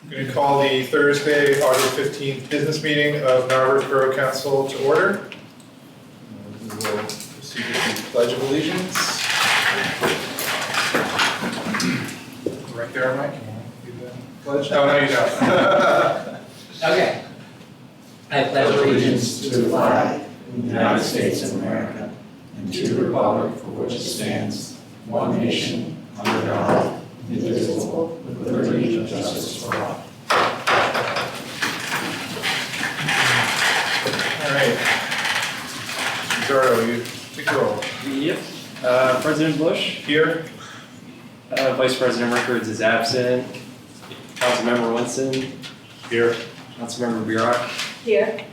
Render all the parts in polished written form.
I'm going to call the Thursday, August 15th business meeting of Narberth Borough Council to order. We will proceed with the Pledge of Allegiance. Right there, Mike. Can you do the pledge? Oh, no, you don't. Okay. I pledge allegiance to the flag of the United States of America and to the republic for which it stands, one nation, under God, indivisible, with liberty and justice for all. All right. Zorro, you take the roll. Yep. President Bush. Here. Vice President Rickards is absent. Councilmember Winston. Here. Councilmember Burek. Here.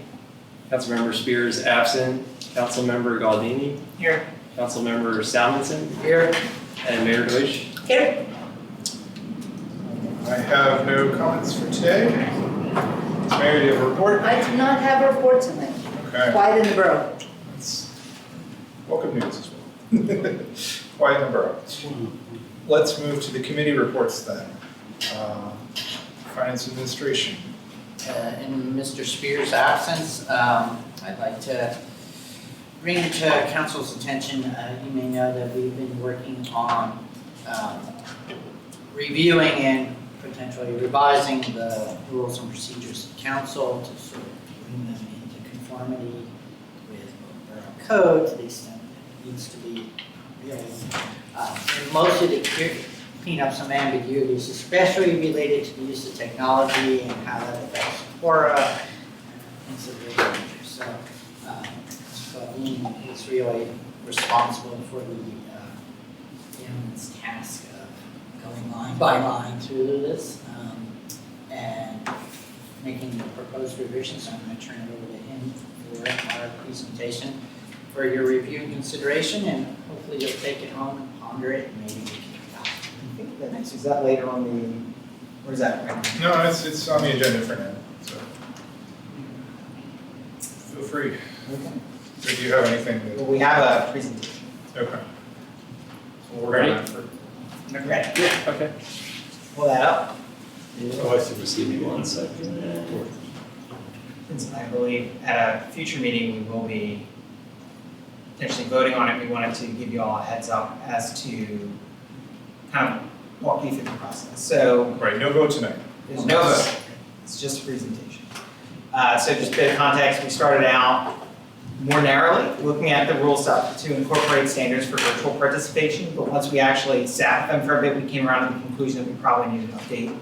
Councilmember Spears absent. Councilmember Galdini. Here. Councilmember Salmonson. Here. And Mayor Deutsch. Here. I have no comments for today. Mayor, do you have a report? I do not have a report tonight. Okay. Quiet in the borough. That's welcome news as well. Quiet in the borough. Let's move to the committee reports then. Finance Administration. In Mr. Spears' absence, I'd like to bring it to council's attention. You may know that we've been working on reviewing and potentially revising the rules and procedures of council to sort of bring them into conformity with borough code to the extent that it needs to be really, and mostly to clean up some ambiguities, especially related to the use of technology and how that affects Borough and things of that nature. So Dean is really responsible for the yeoman's task of going line by line through this and making the proposed revisions. So I'm going to turn it over to him for our presentation for your review and consideration, and hopefully you'll take it home and ponder it, and maybe we can adopt it. I think the next, is that later on the, or is that right now? No, it's on the agenda for now, so feel free. Okay. So do you have anything Well, that, we have a presentation. okay. We'll work Ready? on that for, Okay. Yeah, okay. Pull that up. Oh, I see. Just give me 1 second. And I believe at a future meeting, we will be potentially voting on it. We wanted to give you all a heads up as to kind of walk you through the process. So right, no vote tonight. there's no vote. It's just a presentation. So just a bit of context, we started out more narrowly, looking at the rules to incorporate standards for virtual participation, but once we actually sat with them for a bit, we came around to the conclusion that we probably needed to update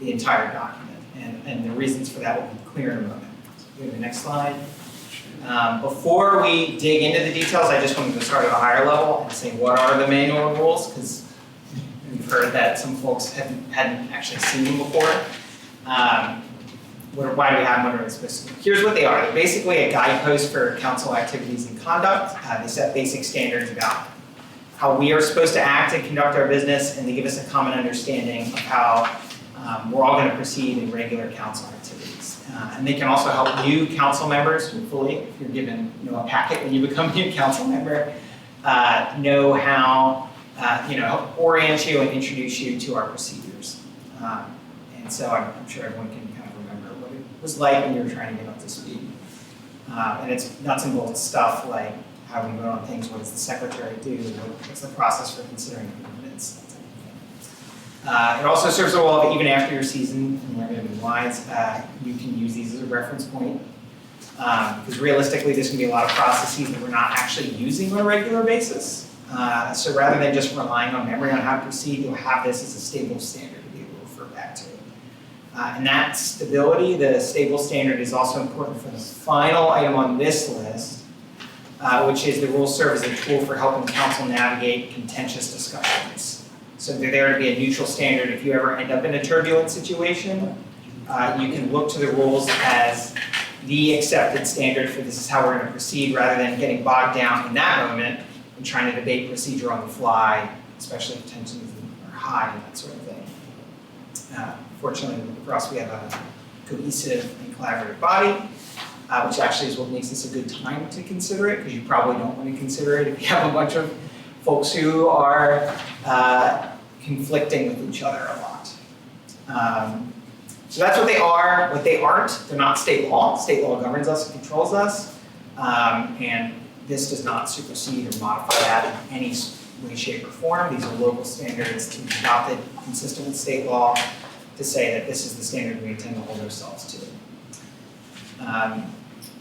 the entire document, and the reasons for that will be clear in a moment. So go to the next slide. Before we dig into the details, I just wanted to start at a higher level and say what are the manual rules, because we've heard that some folks hadn't actually seen them before. Why do we have them? What are they supposed to do? Here's what they are. They're basically a guidepost for council activities and conduct. They set basic standards about how we are supposed to act and conduct our business, and they give us a common understanding of how we're all going to proceed in regular council activities. And they can also help new council members, hopefully, if you're given a packet when you become a new council member, know how, help orient you and introduce you to our procedures. And so I'm sure everyone can kind of remember what it was like when you were trying to get up to speed. And it's nuts and bolts stuff like how we vote on things, what does the secretary do, what's the process for considering minutes, that type of thing. It also serves a role of even after your season and limited lines, you can use these as a reference point. Because realistically, there's going to be a lot of processes that we're not actually using on a regular basis. So rather than just relying on memory on how to proceed, you'll have this as a stable standard to be able to refer back to. And that stability, the stable standard, is also important for the final item on this list, which is the rules serve as a tool for helping council navigate contentious discussions. So they're there to be a neutral standard. If you ever end up in a turbulent situation, you can look to the rules as the accepted standard for this is how we're going to proceed, rather than getting bogged down in that moment and trying to debate procedure on the fly, especially if tensions are high and that sort of thing. Fortunately for us, we have a cohesive and collaborative body, which actually is what makes this a good time to consider it, because you probably don't want to consider it if you have a bunch of folks who are conflicting with each other a lot. So that's what they are. What they aren't, they're not state law. State law governs us and controls us. And this does not supersede or modify that in any way, shape, or form. These are local standards to be adopted consistent with state law to say that this is the standard we intend to hold ourselves to.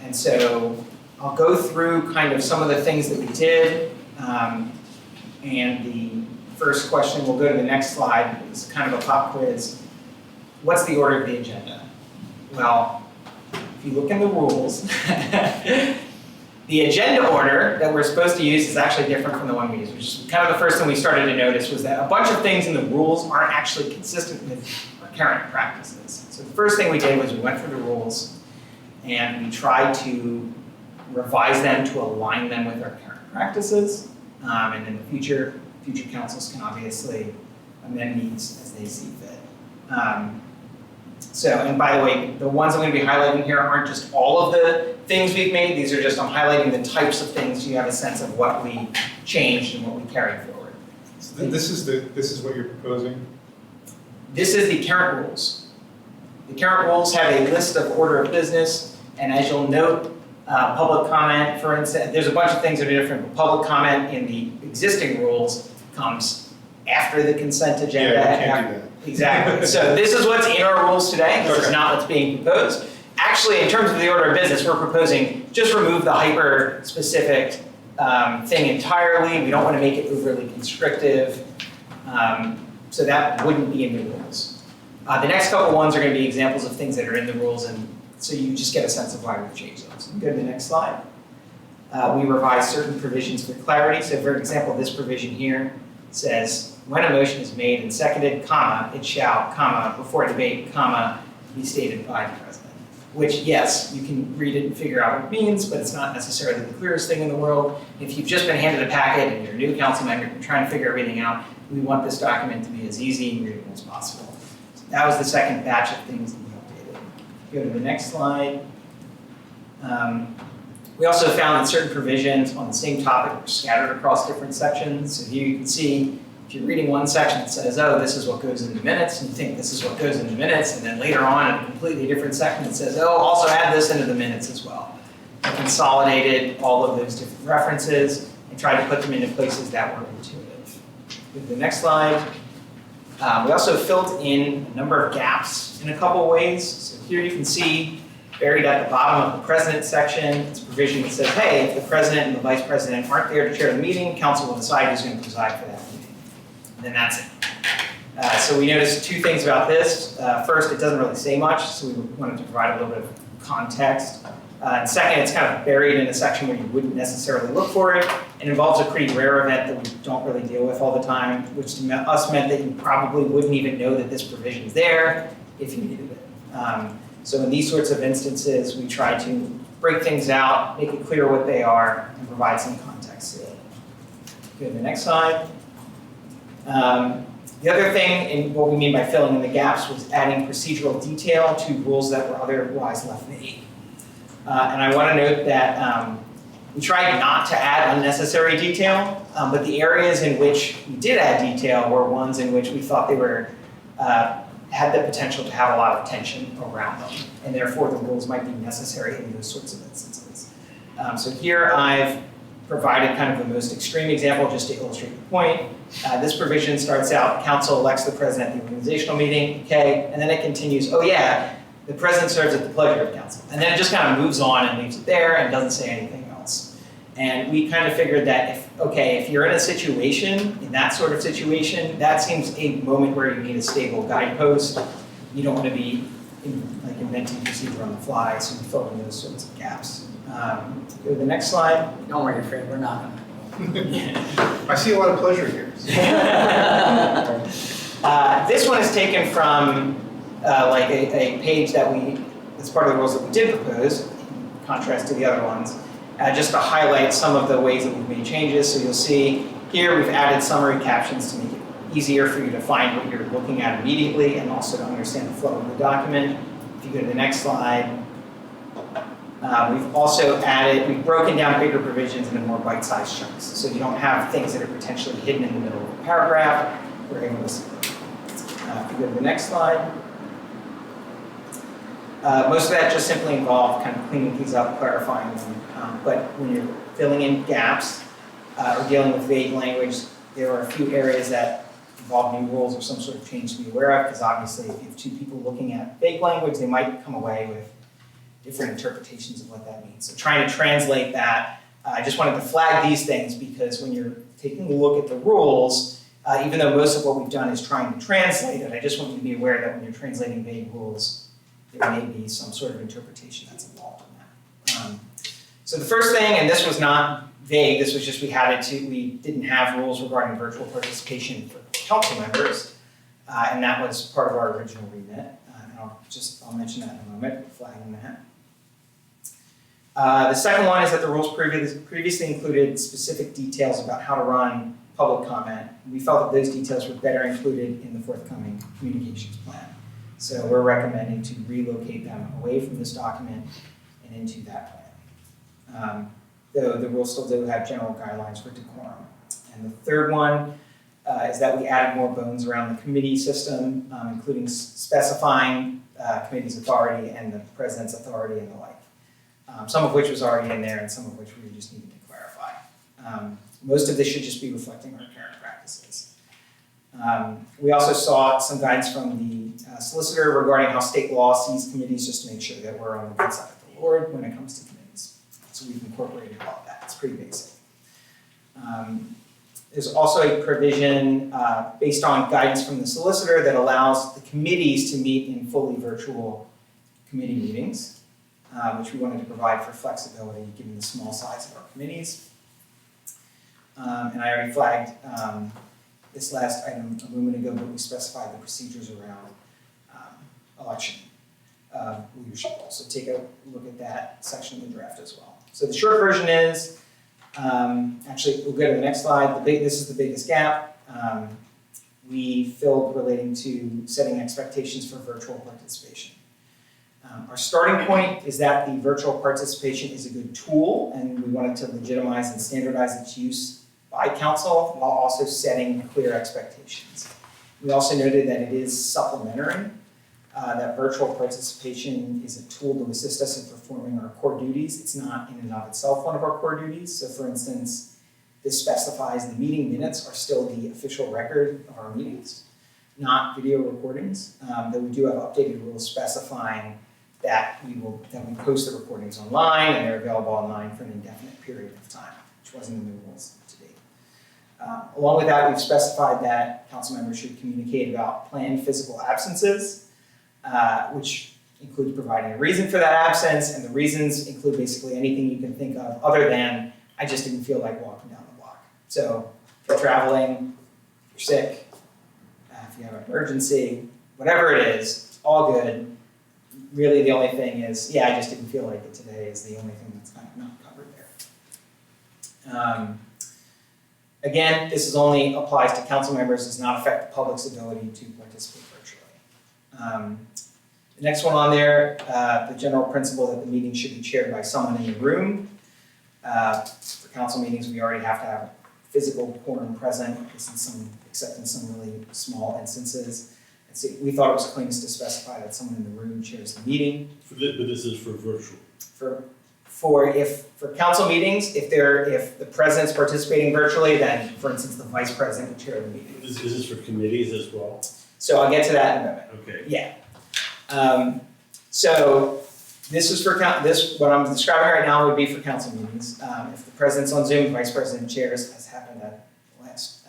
And so I'll go through kind of some of the things that we did. And the first question, we'll go to the next slide, is kind of a pop quiz. What's the order of the agenda? Well, if you look in the rules, the agenda order that we're supposed to use is actually different from the one we use, which is kind of the first thing we started to notice was that a bunch of things in the rules aren't actually consistent with our current practices. So the first thing we did was we went through the rules and we tried to revise them to align them with our current practices. And in the future councils can obviously amend these as they see fit. And by the way, the ones I'm going to be highlighting here aren't just all of the things we've made. These are just, I'm highlighting the types of things so you have a sense of what we changed and what we carried forward. So this is what you're proposing? This is the current rules. The current rules have a list of order of business, and as you'll note, public comment, for instance, there's a bunch of things that are different, but public comment in the existing rules comes after the consent agenda. Yeah, you can't do that. Exactly. So this is what's in our rules today. This is not what's being proposed. Actually, in terms of the order of business, we're proposing just remove the hyper-specific thing entirely. We don't want to make it overly constrictive. So that wouldn't be in the rules. The next couple ones are going to be examples of things that are in the rules, and so you just get a sense of why we've changed those. Go to the next slide. We revised certain provisions for clarity. So for example, this provision here says, when a motion is made and seconded, comma, it shall, comma, before debate, comma, be stated by the president. Which, yes, you can read it and figure out what it means, but it's not necessarily the clearest thing in the world. If you've just been handed a packet and you're a new council member and trying to figure everything out, we want this document to be as easy and readable as possible. So that was the second batch of things that we updated. Go to the next slide. We also found that certain provisions on the same topic were scattered across different sections. So here you can see, if you're reading one section that says, oh, this is what goes in the minutes, and you think this is what goes in the minutes, and then later on in a completely different section that says, oh, also add this into the minutes as well. I consolidated all of those different references and tried to put them into places that were intuitive. Go to the next slide. We also filled in a number of gaps in a couple ways. So here you can see, buried at the bottom of the president section, it's a provision that says, hey, if the president and the vice president aren't there to chair the meeting, council will decide who's going to preside for that meeting. And then that's it. So we noticed two things about this. First, it doesn't really say much, so we wanted to provide a little bit of context. And second, it's kind of buried in a section where you wouldn't necessarily look for it. It involves a pretty rare event that we don't really deal with all the time, which to us meant that you probably wouldn't even know that this provision is there if you needed it. So in these sorts of instances, we try to break things out, make it clear what they are, and provide some context to it. Go to the next slide. The other thing, and what we mean by filling in the gaps, was adding procedural detail to rules that were otherwise left vague. And I want to note that we tried not to add unnecessary detail, but the areas in which we did add detail were ones in which we thought they were had the potential to have a lot of tension around them, and therefore the rules might be necessary in those sorts of instances. So here I've provided kind of the most extreme example just to illustrate the point. This provision starts out, council elects the president at the organizational meeting, okay, and then it continues, oh yeah, the president serves at the pleasure of council. And then it just kind of moves on and leaves it there and doesn't say anything else. And we kind of figured that if you're in a situation, in that sort of situation, that seems a moment where you need a stable guidepost. You don't want to be inventing procedure on the fly, so we fill in those sorts of gaps. Go to the next slide. Don't worry, Fred, we're not gonna. I see a lot of pleasure here. This one is taken from a page that's part of the rules that we did propose, in contrast to the other ones, just to highlight some of the ways that we've made changes. So you'll see here we've added summary captions to make it easier for you to find what you're looking at immediately and also to understand the flow of the document. If you go to the next slide, we've broken down bigger provisions into more bite-sized chunks. So you don't have things that are potentially hidden in the middle of a paragraph. We're able to, if you go to the next slide, Most of that just simply involved kind of cleaning things up, clarifying them. But when you're filling in gaps or dealing with vague language, there are a few areas that involve new rules or some sort of change to be aware of, because obviously if you have two people looking at vague language, they might come away with different interpretations of what that means. So trying to translate that, I just wanted to flag these things because when you're taking a look at the rules, even though most of what we've done is trying to translate it, I just want you to be aware that when you're translating vague rules, there may be some sort of interpretation that's involved in that. So the first thing, and this was not vague, this was just we didn't have rules regarding virtual participation for council members, and that was part of our original remit. And I'll mention that in a moment, flagging that. The second one is that the rules previously included specific details about how to run public comment. We felt that those details were better included in the forthcoming communications plan. So we're recommending to relocate them away from this document and into that plan. Though the rules still do have general guidelines for decorum. And the third one is that we added more bones around the committee system, including specifying committee's authority and the president's authority and the like. Some of which was already in there and some of which we just needed to clarify. Most of this should just be reflecting our current practices. We also saw some guidance from the solicitor regarding how state law sees committees, just to make sure that we're on the good side of the Lord when it comes to committees. So we've incorporated all of that. It's pretty basic. There's also a provision based on guidance from the solicitor that allows the committees to meet in fully virtual committee meetings, which we wanted to provide for flexibility given the small size of our committees. And I already flagged this last item a moment ago, but we specified the procedures around election leadership roles. So take a look at that section of the draft as well. So the short version is, actually we'll go to the next slide. This is the biggest gap. We filled relating to setting expectations for virtual participation. Our starting point is that the virtual participation is a good tool, and we wanted to legitimize and standardize its use by council while also setting clear expectations. We also noted that it is supplementary, that virtual participation is a tool to assist us in performing our core duties. It's not in and of itself one of our core duties. So for instance, this specifies the meeting minutes are still the official record of our meetings, not video recordings, though we do have updated rules specifying that we post the recordings online and they're available online for an indefinite period of time, which wasn't in the rules to date. Along with that, we've specified that council members should communicate about planned physical absences, which includes providing a reason for that absence, and the reasons include basically anything you can think of other than, I just didn't feel like walking down the block. So if you're traveling, if you're sick, if you have an emergency, whatever it is, all good. Really the only thing is, I just didn't feel like it today is the only thing that's kind of not covered there. Again, this only applies to council members, does not affect the public's ability to participate virtually. The next one on there, the general principle that the meeting should be chaired by someone in the room. For council meetings, we already have to have physical quorum present, except in some really small instances. So we thought it was cleanest to specify that someone in the room chairs the meeting. But this is for virtual. For council meetings, if the president's participating virtually, then for instance the vice president would chair the meeting. Is this for committees as well? So I'll get to that in a moment. Okay. Yeah. So this is for what I'm describing right now would be for council meetings. If the president's on Zoom, vice president chairs, as happened at last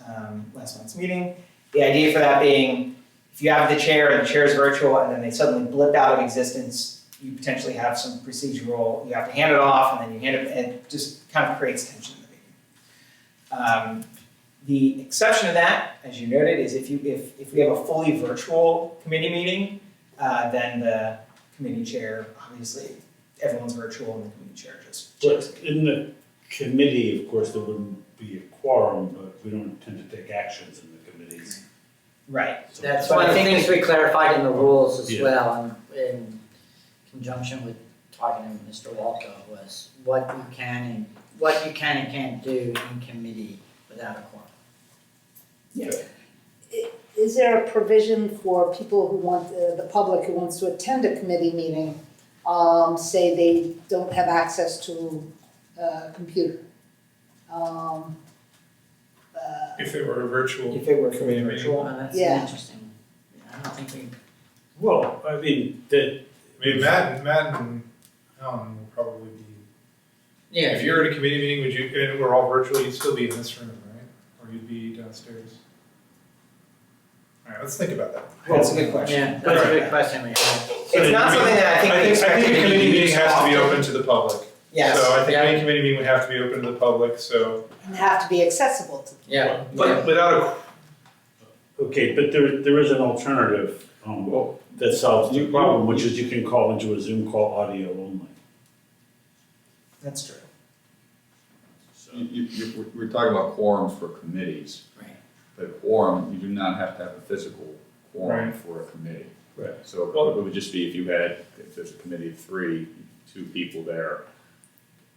month's meeting. The idea for that being, if you have the chair and the chair is virtual and then they suddenly blip out of existence, you potentially have some procedural, you have to hand it off and then you hand it, and it just kind of creates tension in the meeting. The exception to that, as you noted, is if we have a fully virtual committee meeting, then the committee chair, obviously, everyone's virtual and the committee chair just chairs. But in the committee, of course, there wouldn't be a quorum, but we don't tend to take actions in the committees. Right. So That's But one I of the think things we clarified in the rules as Yeah. well, in conjunction with talking to Mr. Walco, was what you can and can't do in committee without a quorum. Yeah. Is there a provision for people who want, the public who wants to attend a committee meeting, say they don't have access to a computer. If it were a virtual. If it were for Committee virtual. Well, that's Yeah. interesting. I don't think we, Well, I mean, that, I mean, Matt and Alan will probably be, yeah. if you're at a committee meeting, would you, and we're all virtual, you'd still be in this room, right? Or you'd be downstairs? All right, let's think about that. That's a good question. Yeah, that's a good question we have. It's not something that I think we I expect think to a committee be meeting used has to be often. open to the public. Yes. So I think Yeah. any committee meeting would have to be open to the public, so, And have to be accessible to. Yeah. but without okay, but there is an alternative, that solves the problem, which is you can call into a Zoom call audio only. That's true. So, We're talking about quorums for committees. Right. But quorum, you do not have to have a physical quorum Right. for a committee. Right. So Well- it would just be if you had, if there's a committee of three, two people there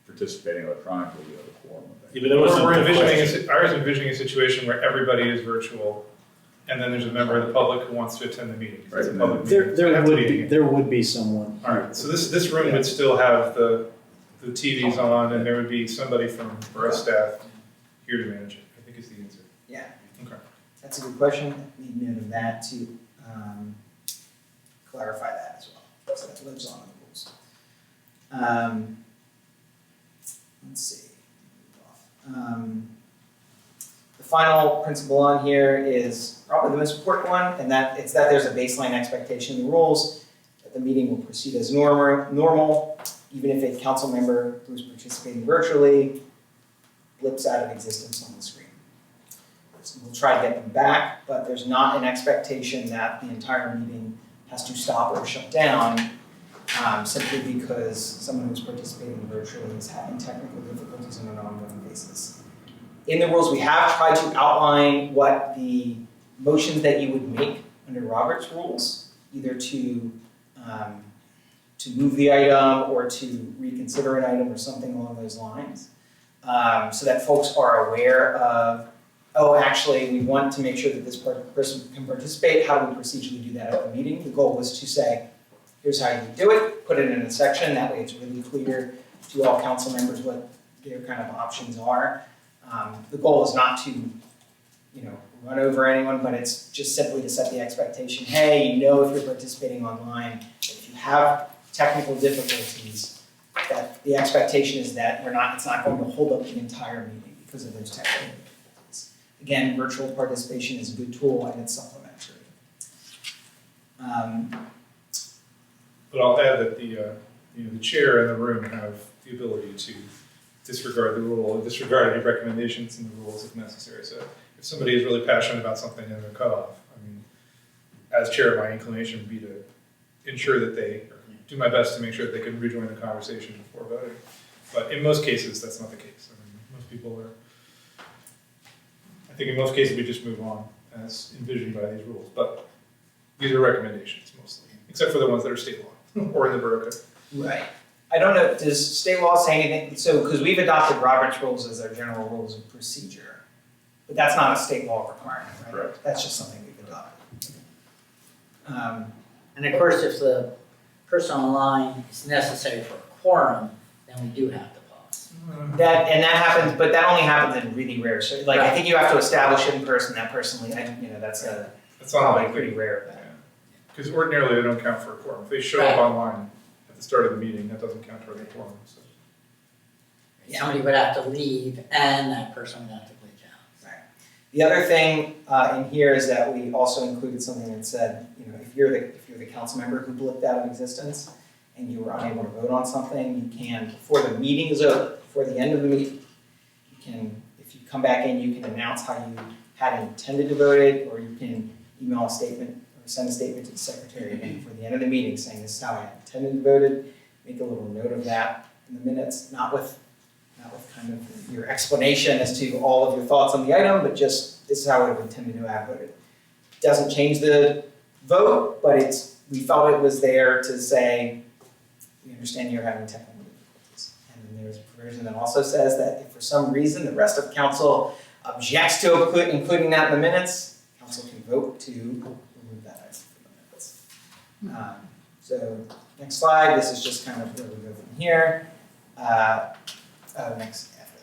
participating electronically, you have a quorum of that. yeah, but that wasn't we're the envisioning, question. I was envisioning a situation where everybody is virtual, and then there's a member of the public who wants to attend the meeting. It's a Right. public There, meeting. So it'd there have to would be- be, there would be someone. All right, so this room would still have the TVs on, and there would be somebody from Borough staff here to manage it, I think is the answer. Yeah. Okay. That's a good question. Need note of that to clarify that as well. So that lives on in the rules. Let's see. The final principle on here is probably the most important one, and it's that there's a baseline expectation in the rules that the meeting will proceed as normal, even if a council member who's participating virtually blips out of existence on the screen. So we'll try to get them back, but there's not an expectation that the entire meeting has to stop or shut down simply because someone who's participating virtually is having technical difficulties on an ongoing basis. In the rules, we have tried to outline what the motions that you would make under Robert's rules, either to move the item or to reconsider an item or something along those lines, so that folks are aware of, oh, actually, we want to make sure that this person can participate. How do we procedurally do that at the meeting? The goal was to say, here's how you do it, put it in a section. That way it's really clear to all council members what their kind of options are. The goal is not to, run over anyone, but it's just simply to set the expectation, hey, if you're participating online, if you have technical difficulties, that the expectation is that it's not going to hold up the entire meeting because of those technical difficulties. Again, virtual participation is a good tool and it's supplementary. But I'll add that the chair and the room have the ability to disregard the rule, or disregard any recommendations in the rules if necessary. So if somebody is really passionate about something and they're cut off, I mean, as chair, my inclination would be to ensure that they, or do my best to make sure that they can rejoin the conversation before voting. But in most cases, that's not the case. I mean, most people are, I think in most cases, we just move on as envisioned by these rules. But these are recommendations mostly, except for the ones that are state law or in the Borough Code. Right. I don't know, does state law say anything, so, because we've adopted Robert's rules as our general rules of procedure, but that's not a state law requirement, right? Correct. That's just something we've adopted. And of course, if the person online is necessary for a quorum, then we do have to pause. That happens, but that only happens in really rare, so, I think you have to establish it in person, that personally, that's That's probably unlikely. pretty rare of that. Because ordinarily, they don't count for a quorum. If they show up online at the start of the meeting, that doesn't count toward a quorum. So. Somebody would have to leave and that person would have to glitch out. Right. The other thing in here is that we also included something that said, if you're the council member who blipped out of existence and you were unable to vote on something, you can, before the meeting is over, before the end of the meeting, you can, if you come back in, you can announce how you had intended to vote it, or you can email a statement or send a statement to the secretary again before the end of the meeting saying this is how I intended to vote it. Make a little note of that in the minutes, not with kind of your explanation as to all of your thoughts on the item, but just this is how I would have intended to have voted. Doesn't change the vote, but we felt it was there to say, we understand you're having technical difficulties. And then there's a provision that also says that if for some reason the rest of council objects to including that in the minutes, council can vote to remove that item from the minutes. So next slide, this is just kind of where we go from here. Next after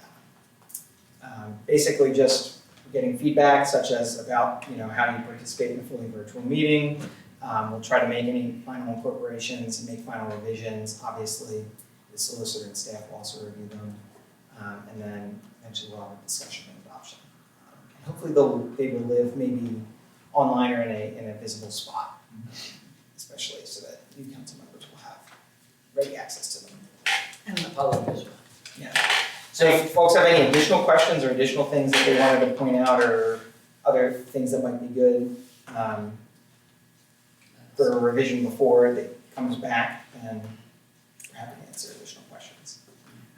that. Basically just getting feedback such as about, how do you participate in a fully virtual meeting. We'll try to make any final incorporations and make final revisions. Obviously, the solicitor and staff will also review them. And then eventually we'll have a discussion and adoption. And hopefully they will live maybe online or in a visible spot, especially so that new council members will have ready access to them. And the public as well. Yeah. So if folks have any additional questions or additional things that they wanted to point out or other things that might be good for a revision before it comes back, then we're happy to answer additional questions.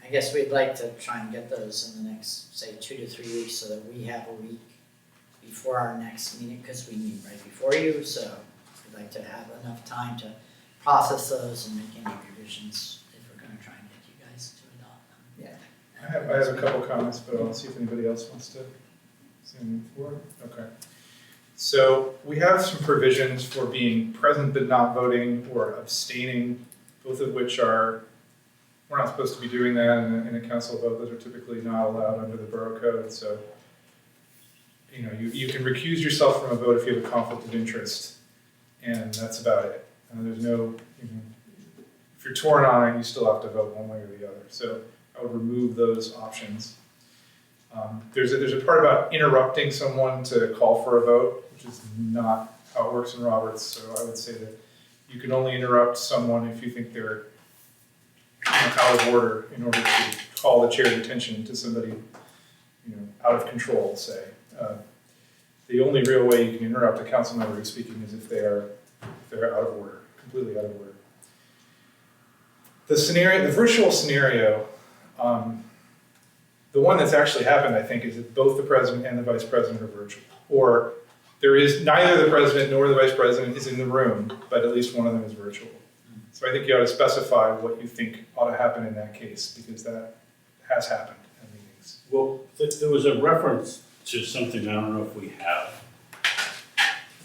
I guess we'd like to try and get those in the next, say, 2 to 3 weeks so that we have a week before our next meeting, because we meet right before you, so we'd like to have enough time to process those and make any revisions if we're gonna try and get you guys to adopt them. Yeah. I have a couple comments, but I'll see if anybody else wants to say anything forward. Okay. So we have some provisions for being present but not voting or abstaining, both of which we're not supposed to be doing that in a council vote. Those are typically not allowed under the Borough Code. So, you can recuse yourself from a vote if you have a conflict of interest, and that's about it. There's no, if you're torn on it, you still have to vote one way or the other. So I would remove those options. There's a part about interrupting someone to call for a vote, which is not how it works in Roberts. So I would say that you can only interrupt someone if you think they're out of order in order to call the chair's attention to somebody, out of control, say. The only real way you can interrupt a council member who's speaking is if they're out of order, completely out of order. The virtual scenario, the one that's actually happened, I think, is that both the president and the vice president are virtual. Or there is neither the president nor the vice president is in the room, but at least one of them is virtual. So I think you ought to specify what you think ought to happen in that case, because that has happened in meetings. Well, there was a reference to something, I don't know if we have.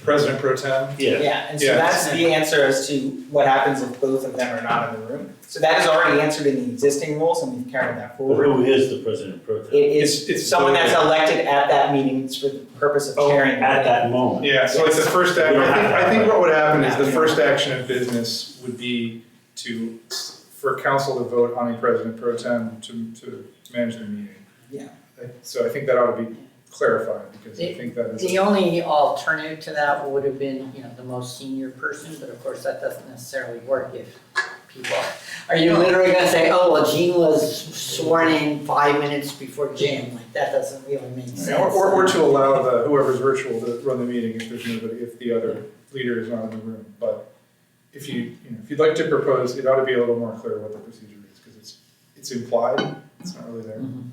President pro tem? Yeah, and so Yeah. that's the answer as to what happens if both of them are not in the room. So that is already answered in the existing rules, and we've carried that Well, forward. who is the president pro tem? It is It's someone that's both. elected at that meeting for the purpose of chairing. At that moment. Yeah, so it's the first act, We don't have to I think have what would happen is Yeah, the we first don't. action of business would be for council to vote on a president pro tem to manage the meeting. Yeah. So I think that ought to be clarified, because I think that is. The only alternative to that would have been, the most senior person, but of course that doesn't necessarily work if people, are you literally gonna say, oh, well, Gene was sworn in 5 minutes before Jim, like that doesn't really make sense. Or to allow whoever's virtual to run the meeting if the other leader is not in the room. But if you'd like to propose, it ought to be a little more clear what the procedure is, because it's implied, it's not really there. Mhm.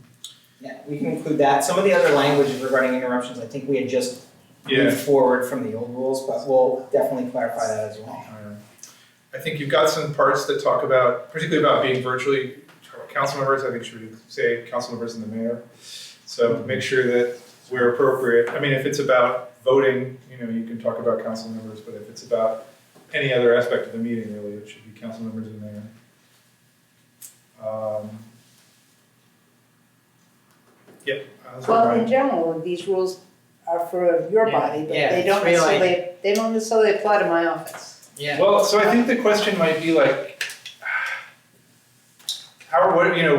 Yeah, we can include that. Some of the other language regarding interruptions, I think we had just moved forward from the old rules, but we'll definitely clarify that as well. I think you've got some parts that talk about, particularly about being virtually council members. I think should say council members and the mayor. So make sure that where appropriate. I mean, if it's about voting, you can talk about council members, but if it's about any other aspect of the meeting, really, it should be council members and mayor. Yep. Well, in general, these rules are for your Yeah, body, but yeah, they don't it's really- necessarily apply to my office. Yeah. Well, so I think the question might be like,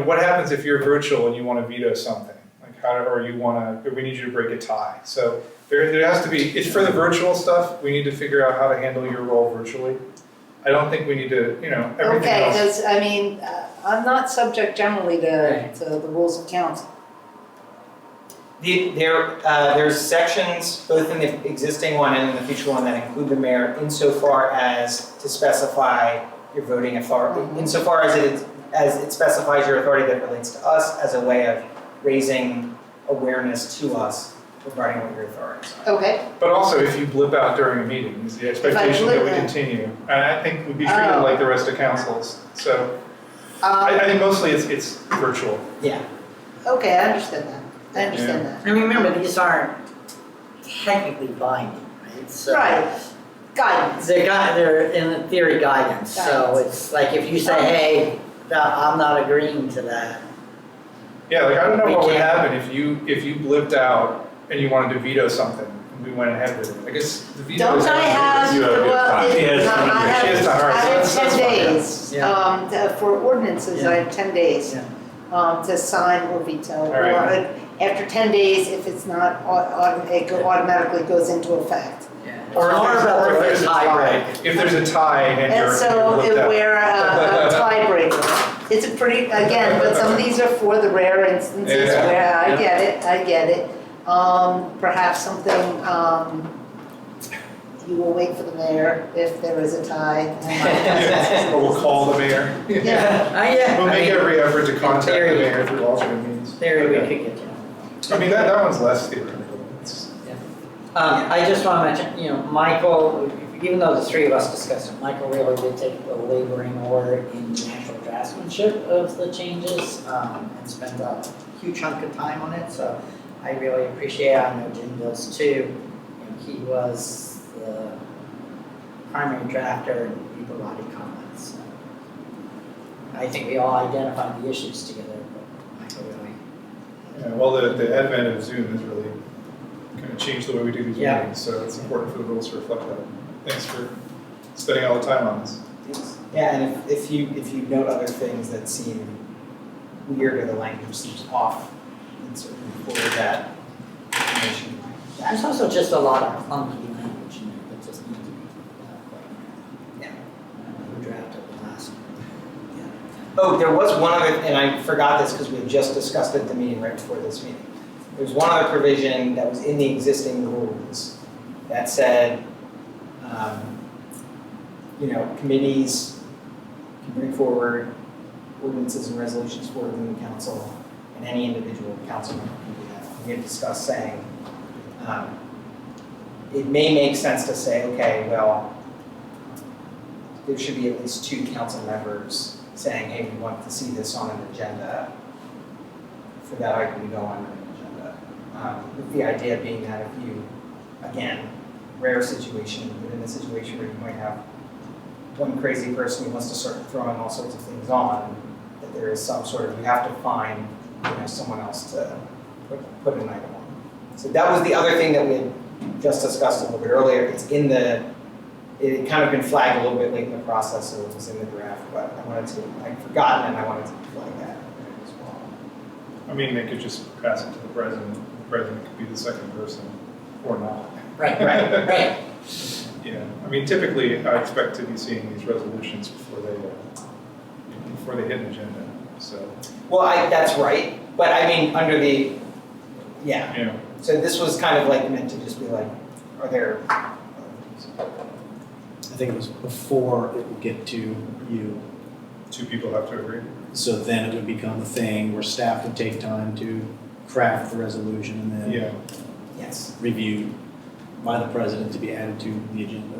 what happens if you're virtual and you want to veto something? Like or we need you to break a tie. So there has to be, it's for the virtual stuff, we need to figure out how to handle your role virtually. I don't think we need to, everything Okay, else. because, I'm not subject generally to the rules of council. There's sections, both in the existing one and in the future one, that include the mayor insofar as to specify your voting authority, insofar as it specifies your authority that relates to us as a way of raising awareness to us regarding what your authorities are. Okay, But also, if you blip out during a meeting, is the expectation that we blip out. continue. And I think we'd be treated like the rest of councils. So I think mostly it's virtual. Yeah. okay, I understand that. I understand that. And remember, these aren't technically binding, right? So Right. guidance. They're in theory guidance, so Guidance. it's like if you say, hey, I'm not agreeing to that. Yeah, like I don't know We what would can't- happen if you blipped out and you wanted to veto something and we went ahead with it. I guess the veto Don't is. I have, You have good well, time. it- She has time. I She has time, all right, have so that's 10 fine. days, for ordinances, I have 10 days, to sign or veto. All right. Or after 10 days, if it's not, it automatically goes into effect. Or It's more about if the there's a tie, tiebreak. if there's a tie and And you're so blipped if out. we're a tiebreaker, it's a pretty, again, but some of these are for the rare instances Yeah. where, I get it. Perhaps something, you will wait for the mayor if there is a tie. Or we'll call the mayor. Yeah, Yeah. We'll make every effort to contact the theory- mayor through alternate means. Theory, we could get to. I mean, that one's less theoretical. It's- I just want to mention, Michael, even though the three of us discussed it, Michael really did take the laboring oar in the actual draftsmanship of the changes, and spent a huge chunk of time on it, so I really appreciate it. I know Jim does too. He was the primary drafter and he provided comments. I think we all identified the issues together, but Michael really. Yeah, well, the advent of Zoom has really kind of changed the way we do these Yeah. meetings, so it's important for the rules to reflect that. Thanks for spending all the time on this. Yeah, and if you note other things that seem weird or the language seems off, then certainly forward that information. There's also just a lot of clunky language in there that just needs to be Yeah. who drafted the last one. Oh, there was one other, and I forgot this because we had just discussed it at the meeting right before this meeting. There was one other provision that was in the existing rules that said, committees can bring forward ordinances and resolutions for the council, and any individual council member can do that. We had discussed saying, it may make sense to say, okay, well, there should be at least 2 council members saying, hey, we want to see this on an agenda, for that item to go on an agenda. With the idea being that if you, again, rare situation, but in a situation where you might have one crazy person who wants to start throwing all sorts of things on, that there is some sort of, you have to find, someone else to put an item on. So that was the other thing that we had just discussed a little bit earlier. It's in it had kind of been flagged a little bit late in the process, so it was in the draft, but I'd forgotten and I wanted to flag that as well. I mean, they could just pass it to the president. The president could be the second person or not. Right. Yeah, I mean, typically, I expect to be seeing these resolutions before they hit an agenda, so. Well, that's right, but I mean, under the, yeah. Yeah, So this was kind of like meant to just be like, are there? I think it was before it would get to you. 2 people have to agree. So then it would become a thing where staff would take time to craft the resolution and then Yeah, Yes. reviewed by the president to be added to the agenda.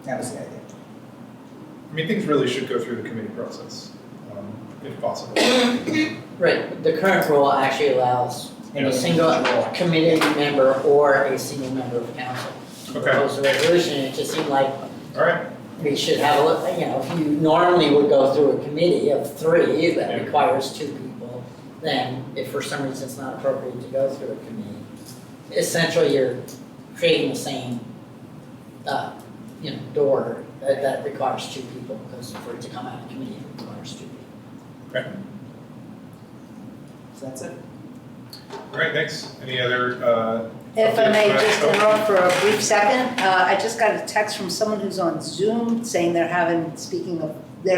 That was the idea. I mean, things really should go through the committee process, if possible. Right, the current rule actually allows Yeah. a single committee member or a single member of council to Okay. propose a resolution. It just seemed like All right, we should have, if you normally would go through a committee of 3 that Yeah. requires 2 people, then if for some reason it's not appropriate to go through a committee, essentially you're creating the same, door that requires 2 people, because for it to come out of committee, it requires 2 people. okay, So that's it. all right, thanks. Any other, If I may updates? just interrupt for a brief second, I just got a text from someone who's on Zoom saying they're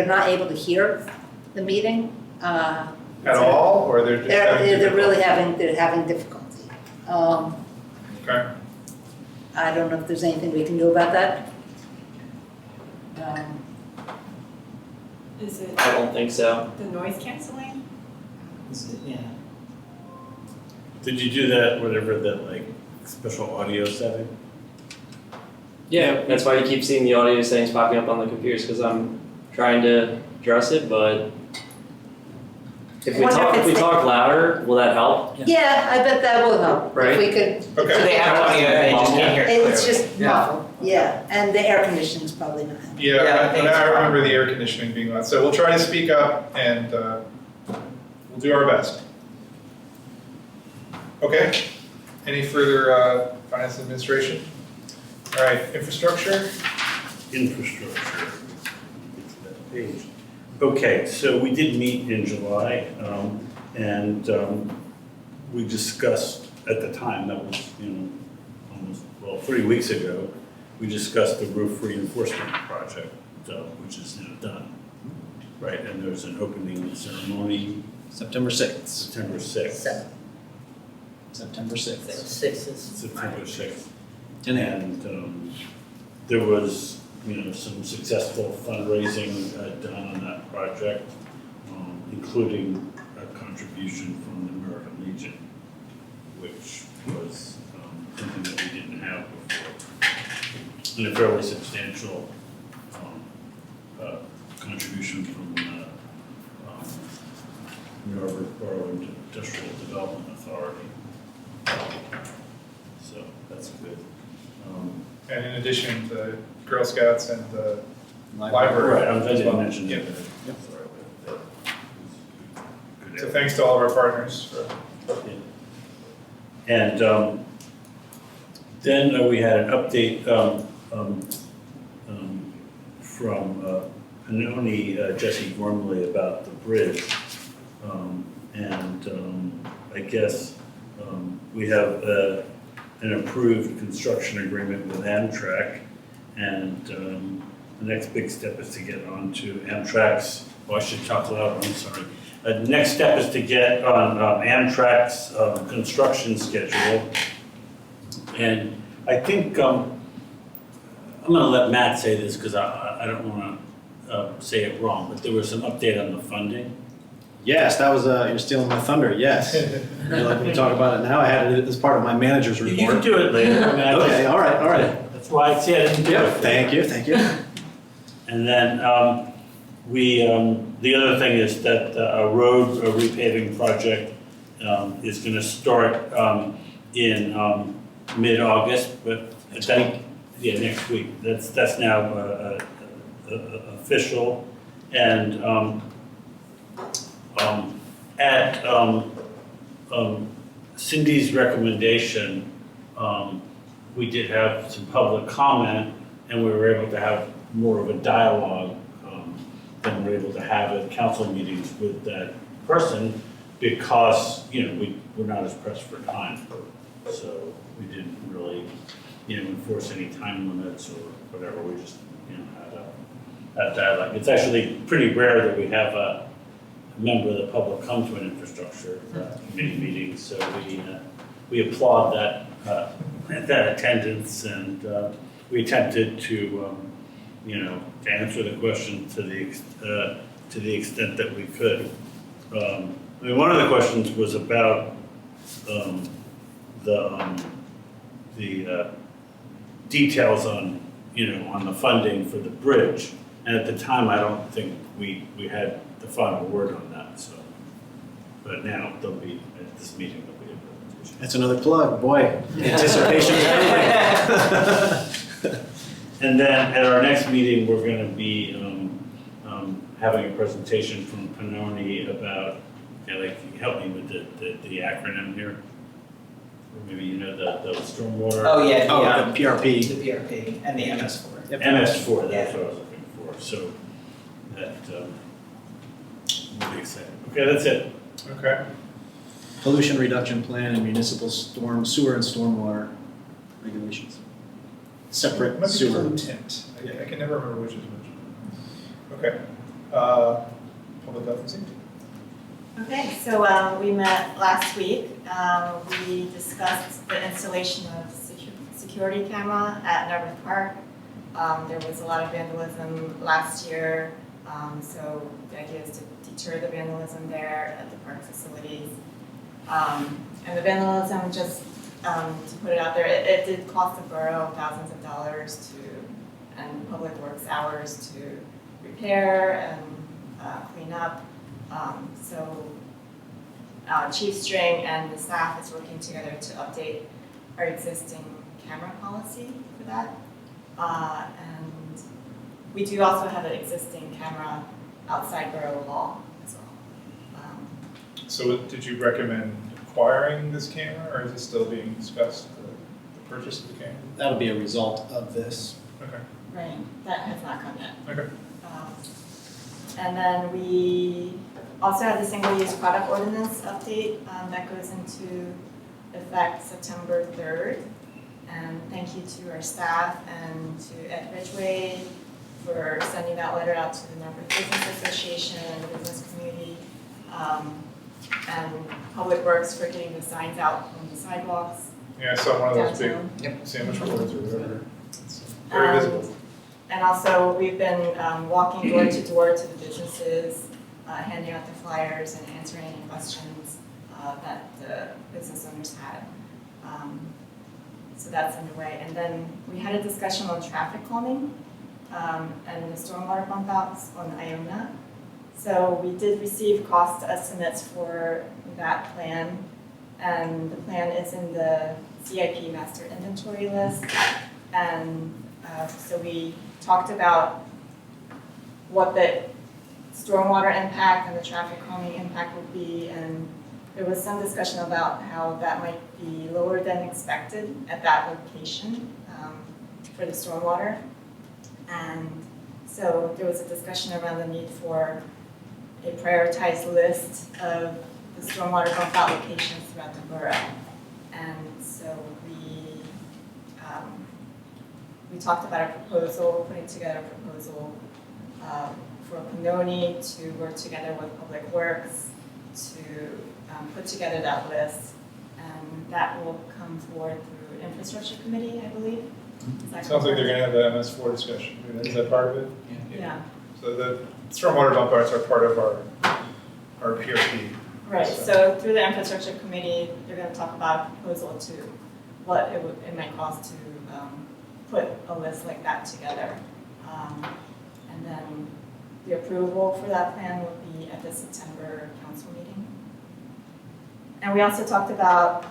not able to hear the meeting. At all, or they're just having They're really difficulty? having difficulty. Okay, I don't know if there's anything we can do about that. Is it I don't think so. the noise canceling? Yeah. Did you do that, whatever that special audio setting? Yeah, that's why you keep seeing the audio settings popping up on the computers, because I'm trying to address it, but If I we wonder talk, if if we it's talk louder, will that help? Yeah, I bet that will help. Right. If we could, So Okay, they have audio, they just can't hear clearly. it's just muffled, yeah, and the air conditioning's probably not helping. yeah, Yeah, I and think I it's remember the air conditioning being on, so we'll try to speak up and we'll do our best. Okay, any further finance administration? All right, infrastructure? Infrastructure. Get to that page. Okay, so we did meet in July, and we discussed at the time, that was, almost, 3 weeks ago, we discussed the roof reinforcement project, which is now done. Right, and there's an opening ceremony September 6th. September 6th. September 6th. Six is. September 6th. And And there was, some successful fundraising done on that project, including a contribution from the American Legion, which was something that we didn't have before. And a fairly substantial contribution from New York Borough Industrial Development Authority. So that's good. And in addition, the Girl Scouts and the library. Right, I as didn't well. mention Yep. that. Sorry, that was good. So thanks to all of our partners for And then we had an update from Pannoni, Jesse Gormley, about the bridge. I guess we have an approved construction agreement with Amtrak. And the next big step is to get onto Amtrak's, I should talk louder, I'm sorry. The next step is to get on Amtrak's construction schedule. And I think, I'm gonna let Matt say this because I don't wanna say it wrong, but there was some update on the funding. yes, that was, you're stealing my thunder, yes. Would you like me to talk about it now? I had it as part of my manager's report. You can do it later. I mean, I Okay, just- all right. That's why I said I didn't do it. Thank you. And then the other thing is that a road repaving project is going to start in mid-August, but I think, next week. That's now official. And at Cindy's recommendation, we did have some public comment, and we were able to have more of a dialogue than we were able to have at council meetings with that person, because, we're not as pressed for time. So we didn't really, enforce any time limits or whatever, we just, had a dialogue. It's actually pretty rare that we have a member of the public come to an infrastructure committee meeting, so we applaud that attendance, and we attempted to to answer the question to the extent that we could. One of the questions was about the details on on the funding for the bridge, and at the time I don't think we had the final word on that. So, but now there'll be at this meeting there'll be a presentation. That's another plug, boy. Anticipation is everything. And then at our next meeting, we're going to be having a presentation from Pannoni about, help me with the acronym here. Or maybe the stormwater. Oh, yeah, Oh, the PRP. the PRP and the MS4. Yep. MS4, that's what I was looking for. So that will be exciting. Okay, that's it. Okay, Pollution reduction plan and municipal sewer and stormwater regulations. might Separate be sewer. content, I can never remember which is which. Okay, public health and safety. Okay, so we met last week. We discussed the installation of security camera at Narberth Park. There was a lot of vandalism last year, so the idea is to deter the vandalism there at the park facilities. And the vandalism, just to put it out there, it did cost the borough thousands of dollars and public works hours to repair and clean up. So Chief String and the staff is working together to update our existing camera policy for that. And we do also have an existing camera outside Borough Hall as well. So did you recommend acquiring this camera, or is it still being discussed, the purchase of the camera? That'll be a result of this. Okay, Right, that has not come yet. okay. And then we also have the single-use product ordinance update that goes into effect September 3rd. And thank you to our staff and to Ed Ridgway for sending that letter out to the Norfolk Business Association and the business community. And Public Works for getting the signs out on the sidewalks Yeah, I saw one of those big downtown. sandwich boards or whatever. It's very visible. And also, we've been walking door to door to the businesses, handing out the flyers and answering any questions that the business owners had. So that's underway. And then we had a discussion on traffic calming and the stormwater bump outs on Iona. So we did receive cost estimates for that plan. And the plan is in the CIP master inventory list. And so we talked about what the stormwater impact and the traffic calming impact would be, and there was some discussion about how that might be lower than expected at that location for the stormwater. And so there was a discussion around the need for a prioritized list of the stormwater bump out locations throughout the borough. And so we talked about a proposal, putting together a proposal for Pinoni to work together with Public Works to put together that list. And that will come forward through Infrastructure Committee, I believe. Sounds like they're gonna have the MS4 discussion. Is that part of it? Yeah, So the stormwater bump outs are part of our PRP. right. So through the Infrastructure Committee, they're going to talk about a proposal to what it might cost to put a list like that together. And then the approval for that plan would be at the September council meeting. And we also talked about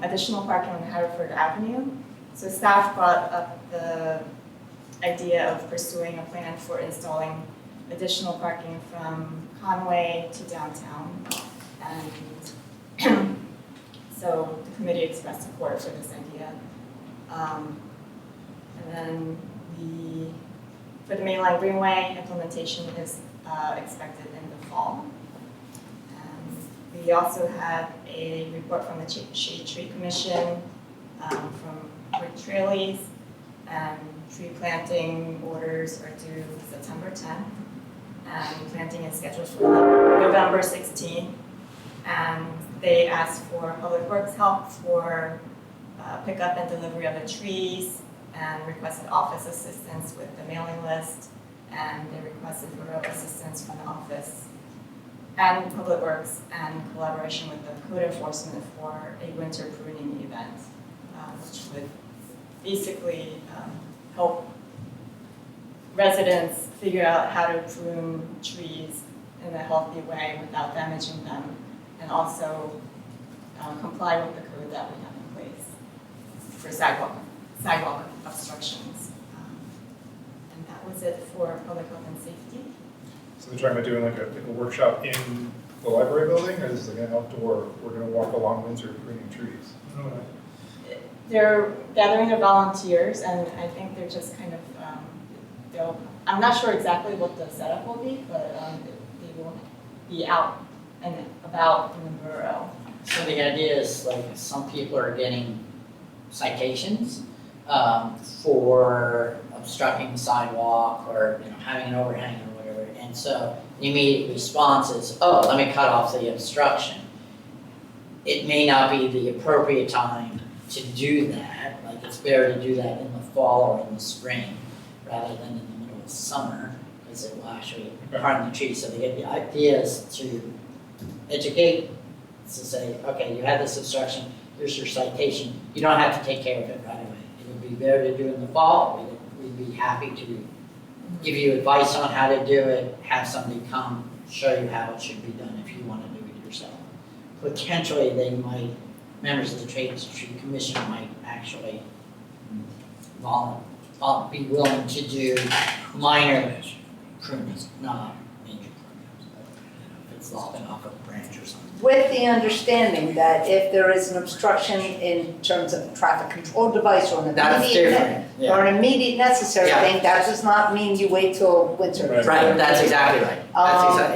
additional parking on Haverford Avenue. So staff brought up the idea of pursuing a plan for installing additional parking from Conway to downtown. And so the committee expressed support for this idea. And then for the mainline greenway, implementation is expected in the fall. And we also had a report from the Shade Tree Commission from Rick Traley's, and tree planting orders are due September 10th. And planting is scheduled for November 16th. And they asked for Public Works help for pickup and delivery of the trees, and requested office assistance with the mailing list, and they requested Borough assistance from the office and Public Works and collaboration with the code enforcement for a winter pruning event, which would basically help residents figure out how to prune trees in a healthy way without damaging them, and also comply with the code that we have in place for sidewalk obstructions. And that was it for public health and safety. So they're talking about doing like a workshop in the library building, or is this like an outdoor, we're gonna walk along Windsor pruning trees? I don't know. They're gathering their volunteers, and I think they're just kind of, I'm not sure exactly what the setup will be, but they will be out and about in the borough. So the idea is like some people are getting citations for obstructing the sidewalk or having an overhang or whatever. And so the immediate response is, oh, let me cut off the obstruction. It may not be the appropriate time to do that. Like it's better to do that in the fall or in the spring rather than in the middle of summer, because it will actually harm the trees. So the idea is to educate, to say, okay, you had this obstruction, here's your citation. You don't have to take care of it right away. It would be better to do in the fall. We'd be happy to give you advice on how to do it, have somebody come show you how it should be done if you want to do it yourself. Potentially, members of the Trade Industry Commission might actually be willing to do minor prunings, not major prunings. If it's lopping off a branch or something. With the understanding that if there is an obstruction in terms of a traffic control device or an That's immediate, different, yeah. or an immediate necessary Yeah. thing, that does not mean you wait till winter. Right, that's exactly right.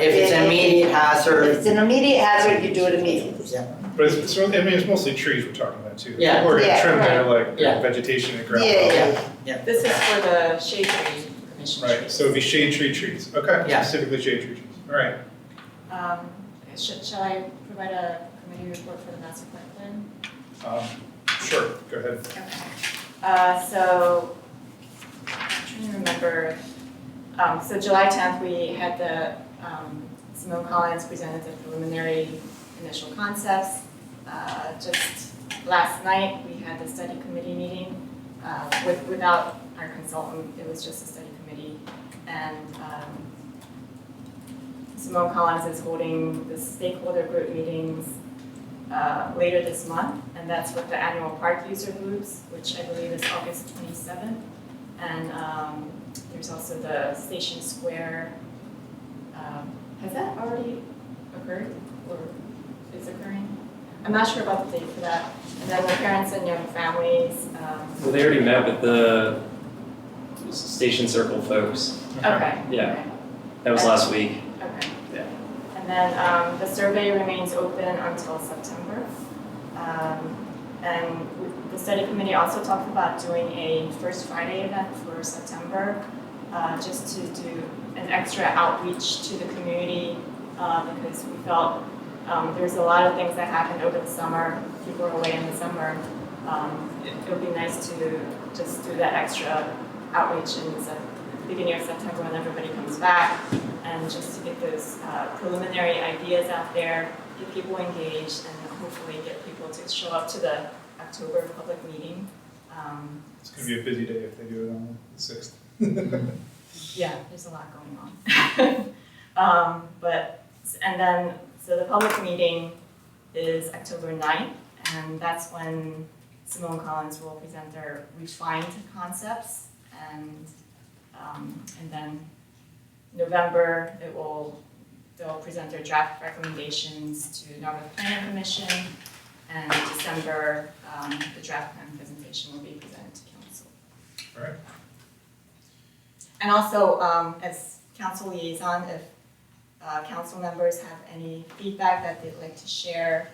If it's an immediate hazard. If it's an immediate hazard, you do it immediately. Yeah. But it's mostly trees we're talking about too. Yeah. We're gonna Yeah, trim their Yeah. vegetation and ground. Yeah. This is for the shade tree permission trees. Right, so it'd be shade tree trees, okay, Yeah. specifically shade tree trees, all right. Shall I provide a committee report for the master plan? Sure, go ahead. Okay. So, I'm trying to remember, so July 10th, we had the, Simone Collins presented the preliminary initial concepts. Just last night, we had the study committee meeting, without our consultant, it was just a study committee. And Simone Collins is holding the stakeholder group meetings later this month, and that's with the annual park user groups, which I believe is August 27th. And there's also the Station Square. Has that already occurred or is occurring? I'm not sure about the date for that. And then the parents and young families. Well, they already met with the Station Circle folks. Okay. Yeah. Okay. That was last week. Okay. Yeah. And then the survey remains open until September. And the study committee also talked about doing a First Friday event for September, just to do an extra outreach to the community, because we felt there's a lot of things that happened over the summer. People are away in the summer. It would be nice to just do that extra outreach in the beginning of September when everybody comes back, and just to get those preliminary ideas out there, get people engaged, and hopefully get people to show up to the October public meeting. It's gonna be a busy day if they do it on the 6th. Yeah, there's a lot going on. So the public meeting is October 9th, and that's when Simone Collins will present their refined concepts, and then November, they'll present their draft recommendations to Northern Planning Commission, and December, the draft plan presentation will be presented to council. All right. And also, as council liaison, if council members have any feedback that they'd like to share,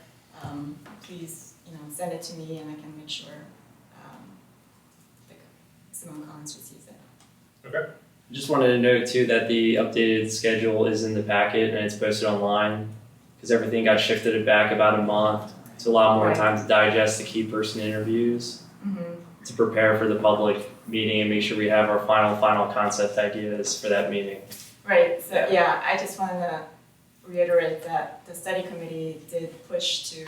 please, send it to me, and I can make sure Simone Collins receives it. Okay. I just wanted to note too that the updated schedule is in the packet and it's posted online, because everything got shifted back about a month. It's a lot more time to digest the key person interviews, to prepare for the public meeting and make sure we have our final concept ideas for that meeting. Right, so yeah, I just wanted to reiterate that the study committee did push the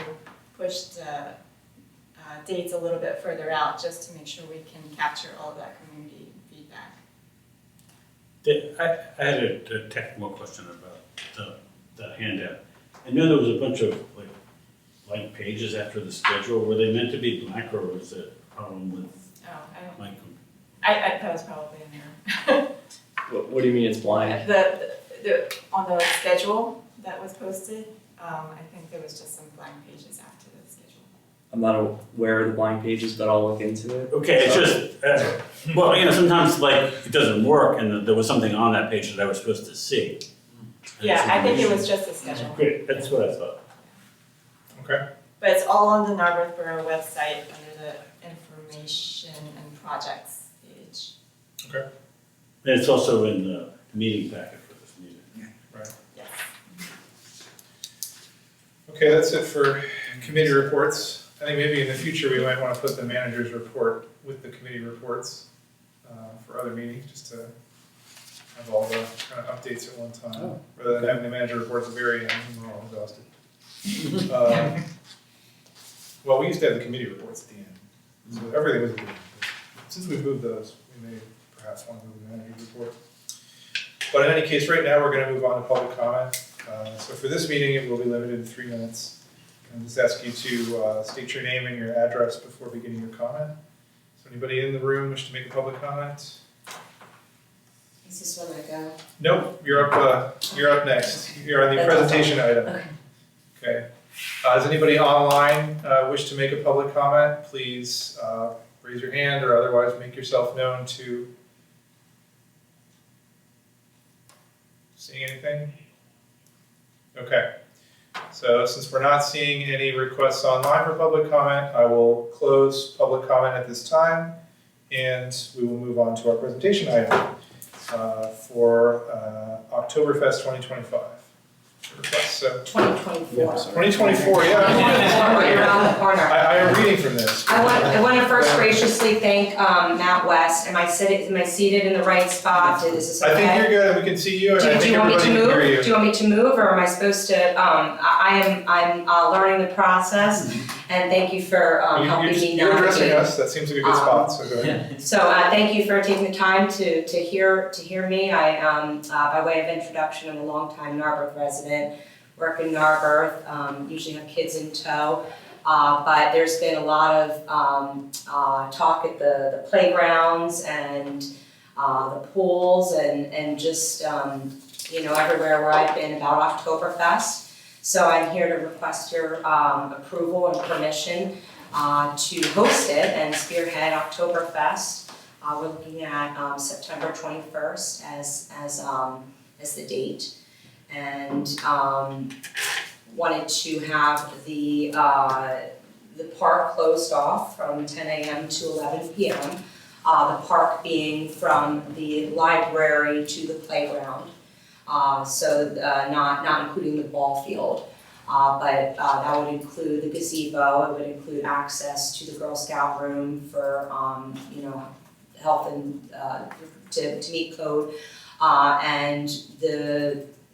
dates a little bit further out, just to make sure we can capture all of that community feedback. I had a technical question about the handout. I know there was a bunch of blank pages after the schedule. Were they meant to be blank, or was it a problem with my computer? I that was probably in there. What do you mean it's blind? On the schedule that was posted, I think there was just some blank pages after the schedule. I'm not aware of the blank pages, but I'll look into it. Okay, it's just, sometimes it doesn't work, and there was something on that page that I was supposed to see. Yeah, I think it was just a schedule. Great, that's what I thought. Okay. But it's all on the Narberth Borough website under the information and projects page. Okay. And it's also in the meeting packet for this meeting. Right. Yes. Okay, that's it for committee reports. I think maybe in the future, we might want to put the manager's report with the committee reports for other meetings, just to have all the kind of updates at one time, rather than having the manager report at the very end, and we're all exhausted. Well, we used to have the committee reports at the end, so everything was at the end. Since we moved those, we may perhaps want to move the manager's report. But in any case, right now, we're gonna move on to public comment. So for this meeting, it will be limited to 3 minutes. I'll just ask you to state your name and your address before beginning your comment. So anybody in the room wish to make a public comment? Is this when I go? Nope, you're up next. You're on the That's presentation item. Okay. Okay. Does anybody online wish to make a public comment? Please raise your hand or otherwise make yourself known to. Seeing anything? Okay. So since we're not seeing any requests online for public comment, I will close public comment at this time, and we will move on to our presentation item for Oktoberfest 2025. Request, so 2024. Yeah, sorry. 2024, yeah. Right around the corner. I am reading from this. I want to first graciously thank Matt West. Am I seated in the right spot? Is this okay? I think you're good. We can see you, and I Do think you want me everybody to can move? hear you. Do you want me to move, or am I supposed to? I'm learning the process, and thank you for helping me You're addressing navigate. us. That seems like a good spot. So go ahead. So thank you for taking the time to hear me. I by way of introduction, I'm a longtime Narberth resident. Work in Narberth, usually have kids in tow, but there's been a lot of talk at the playgrounds and the pools and just everywhere where I've been about Oktoberfest. So I'm here to request your approval and permission to host it and spearhead Oktoberfest. We're looking at September 21st as the date. And wanted to have the park closed off from 10 a.m. to 11 p.m. The park being from the library to the playground, so not including the ball field, but that would include the gazebo. It would include access to the Girl Scout room for health and to meet code, and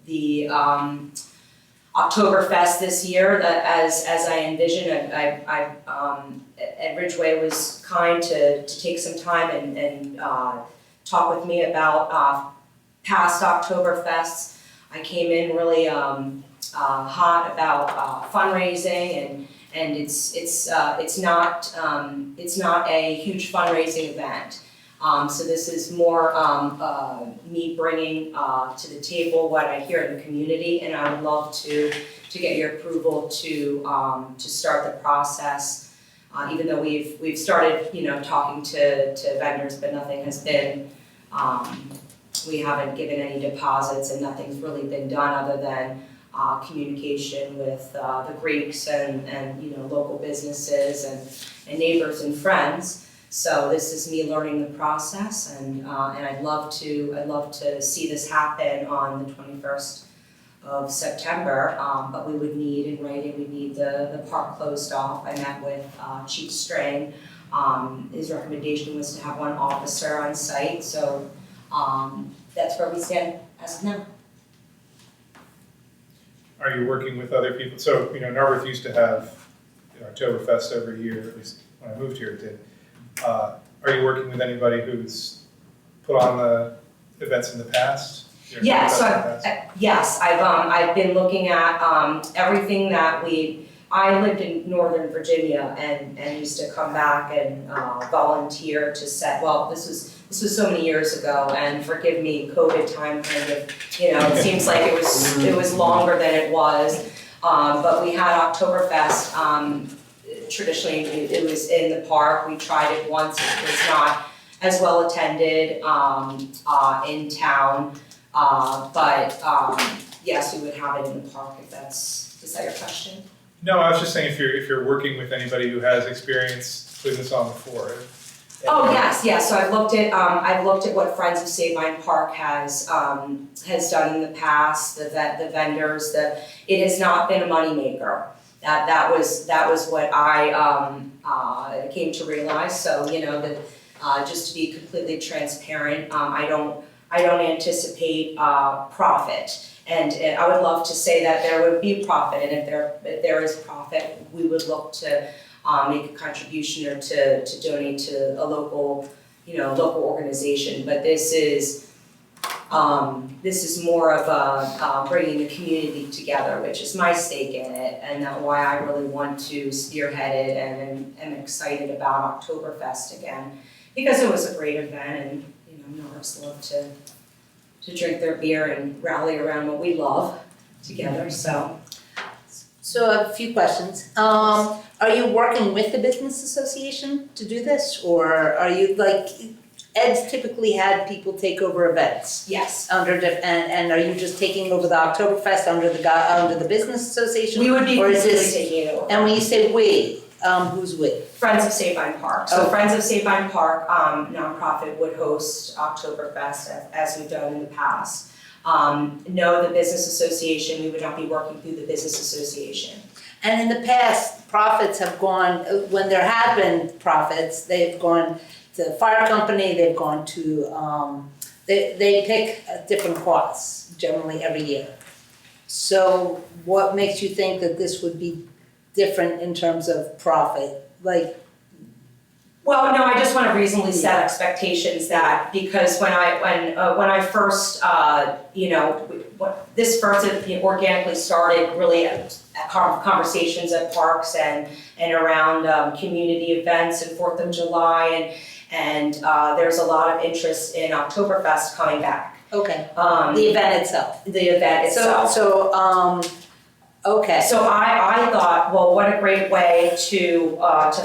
the Oktoberfest this year, that as I envisioned, Ed Ridgway was kind to take some time and talk with me about past Oktoberfests. I came in really hot about fundraising, and it's not a huge fundraising event. So this is more me bringing to the table what I hear in the community, and I would love to get your approval to start the process. Even though we've started talking to vendors, but nothing has been. We haven't given any deposits, and nothing's really been done other than communication with the Greeks and local businesses and neighbors and friends. So this is me learning the process, and I'd love to see this happen on the 21st of September. But we would need in writing, we need the park closed off. I met with Chief Strain. His recommendation was to have one officer on site. So that's where we stand as of now. Are you working with other people? So Narberth used to have Oktoberfest every year. At least when I moved here, it did. Are you working with anybody who's put on the events in the past? Yeah, so I've been looking at everything that I lived in Northern Virginia and used to come back and volunteer to set. Well, this was so many years ago, and forgive me, COVID time kind of it seems like it was longer than it was. But we had Oktoberfest. Traditionally, it was in the park. We tried it once. It was not as well attended in town. But yes, we would have it in the park if is that your question? No, I was just saying if you're working with anybody who has experience putting this on before. Oh, yes. So I've looked at what Friends of Sabine Park has done in the past, the vendors, it has not been a moneymaker. That was what I came to realize. So just to be completely transparent, I don't anticipate profit, and I would love to say that there would be profit, and if there is profit, we would look to make a contribution or to donate to a local organization. But this is This is more of a bringing the community together, which is my stake in it, and that's why I really want to spearhead it and am excited about Oktoberfest again, because it was a great event, and Norris love to drink their beer and rally around what we love together. So I have a few questions. Are you working with the business association to do this, or are you like, Ed's typically had people take over events yes, and are you just taking over the Oktoberfest under the business association? we would be Or is completely this- taking it over. And when you say we, who's we? Friends of Sabine Park. So Oh. Friends of Sabine Park, nonprofit, would host Oktoberfest as we've done in the past. No, the business association, we would not be working through the business association. And in the past, profits have gone, when there have been profits, they've gone to the fire company, they've gone to, they pick different costs generally every year. So what makes you think that this would be different in terms of profit? Like, Well, no, I just want to reasonably set expectations that, because when I first, this first organically started really at conversations at parks and around community events and 4th of July, and there's a lot of interest in Oktoberfest coming back. okay, The the event itself. event itself. Okay. So I thought, well, what a great way to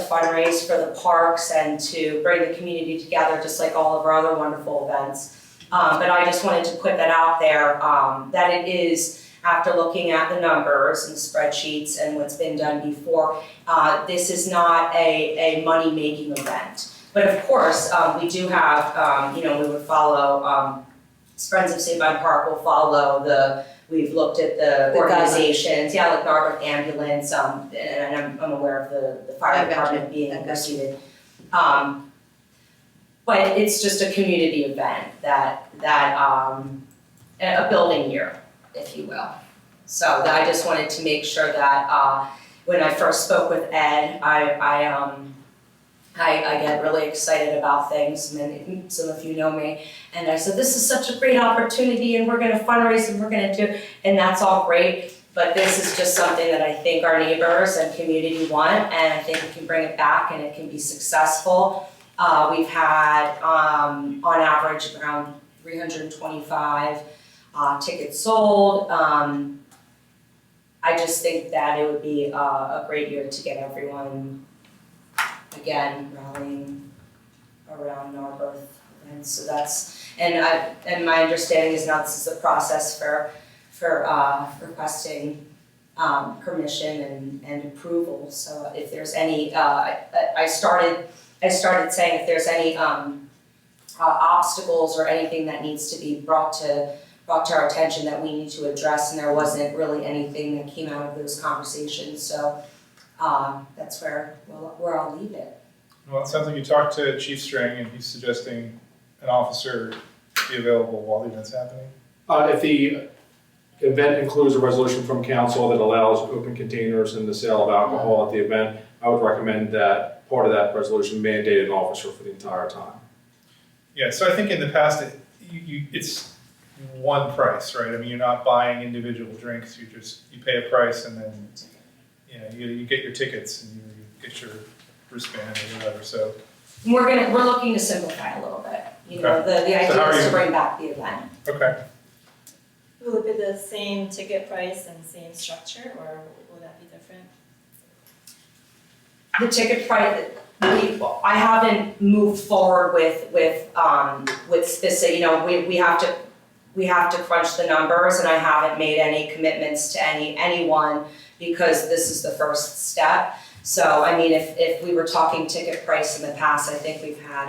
fundraise for the parks and to bring the community together, just like all of our other wonderful events. But I just wanted to put that out there, that it is, after looking at the numbers and spreadsheets and what's been done before, this is not a money-making event. But of course, we do have, we would follow, Friends of Sabine Park will follow we've looked at the organizations, like Narberth Ambulance, and I'm aware of the fire department being pursued. But it's just a community event that a building year, if you will. So I just wanted to make sure that when I first spoke with Ed, I get really excited about things, and some of you know me, and I said, this is such a great opportunity, and we're gonna fundraise, and we're gonna do, and that's all great, but this is just something that I think our neighbors and community want, and I think we can bring it back and it can be successful. We've had, on average, around 325 tickets sold. I just think that it would be a great year to get everyone, again, rallying around Narberth. And so that's, and my understanding is now this is a process for requesting permission and approval. So if there's any, I started saying if there's any obstacles or anything that needs to be brought to our attention that we need to address, and there wasn't really anything that came out of those conversations. So that's where I'll leave it. Well, it sounds like you talked to Chief String and he's suggesting an officer be available while the event's happening. If the event includes a resolution from council that allows open containers and the sale of alcohol at the event, I would recommend that part of that resolution mandate an officer for the entire time. Yeah, so I think in the past, it's one price, right? I mean, you're not buying individual drinks, you pay a price and then, you get your tickets and you get your wristband or whatever, so. We're looking to simplify a little bit. The idea is to bring back the event. Okay. Will it be the same ticket price and same structure, or will that be different? The ticket price, I haven't moved forward with specific, we have to crunch the numbers, and I haven't made any commitments to anyone because this is the first step. So, I mean, if we were talking ticket price in the past, I think we've had,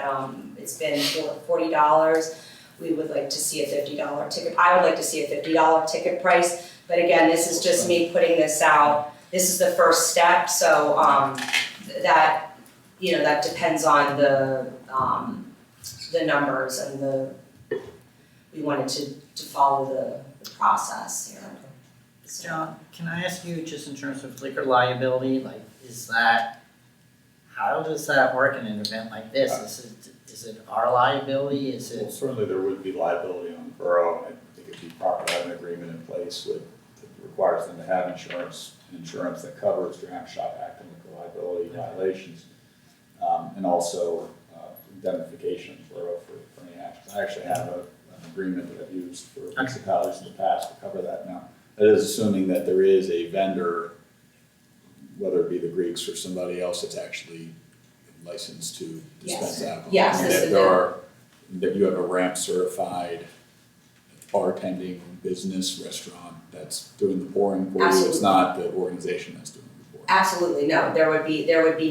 it's been $40. We would like to see a $50 ticket. I would like to see a $50 ticket price. But again, this is just me putting this out. This is the first step, so that depends on the numbers and we wanted to follow the process here. John, can I ask you, just in terms of liquor liability, how does that work in an event like this? Is it our liability? Is Well, it? certainly there would be liability on the borough, and I think it'd be proper to have an agreement in place that requires them to have insurance that covers Dram Shop Act and liquor liability violations. And also indemnification of the borough for any actions. I actually have an agreement that I've used for municipalities in the past to cover that now. That is assuming that there is a vendor, whether it be the Greeks or somebody else that's actually licensed to dispense alcohol. Yes, And this that is there it. are, that you have a ramp certified bartending business restaurant that's doing the pouring for you. It's Absolutely. not the organization that's doing the pouring. Absolutely, no, there would be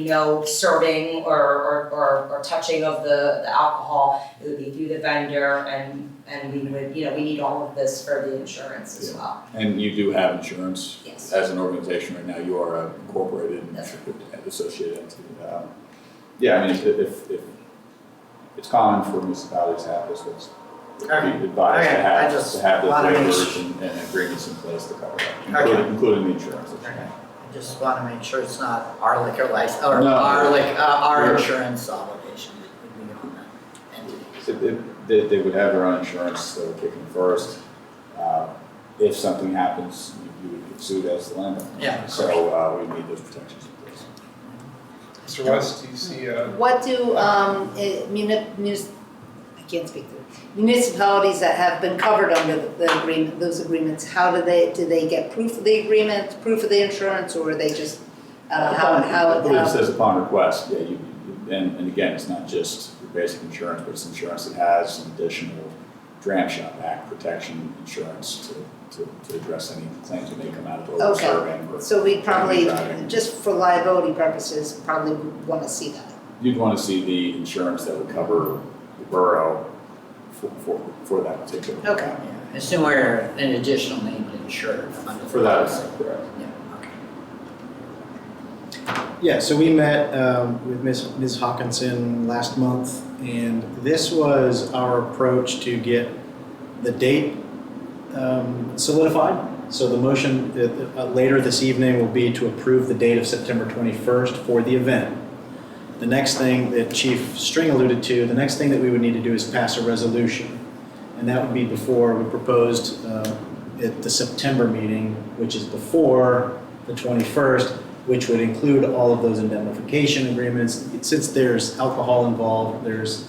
no serving or touching of the alcohol. It would be through the vendor and we would, we need all of this for the insurance as Yeah. well. And you do have insurance? Yes. As an organization right now, you are a incorporated and That's associated entity. Yeah, I mean, if it's common for municipalities to have this, it's Okay. advised Okay, I to just have the wanna make waivers and agreements in place to cover that, Okay. including the insurance. Okay. I just want to make sure it's not our liquor license, or No. our You're- insurance obligation would be on that entity. They would have their own insurance that would kick in first. If something happens, you would get sued as the landowner. Yeah, of So we need those protections in place. Mr. West, do you see, What do, I can't speak to it, municipalities that have been covered under the agreement, those agreements, how do they get proof of the agreement, proof of the insurance, or are they just, I believe it says upon request, yeah, and again, it's not just your basic insurance, but it's insurance that has some additional Dram Shop Act protection insurance to address any claims that may come out of over serving or. So we probably, driving. just for liability purposes, probably would want to see that. You'd want to see the insurance that would cover the borough for that particular. Okay. Yeah. I assume we're an additional named insured under the For that, policy. correct. Yeah, okay. Yeah, so we met with Ms. Hawkinson last month, and this was our approach to get the date solidified. So the motion later this evening will be to approve the date of September 21st for the event. The next thing that Chief String alluded to, the next thing that we would need to do is pass a resolution. And that would be before we proposed at the September meeting, which is before the 21st, which would include all of those indemnification agreements. Since there's alcohol involved, there's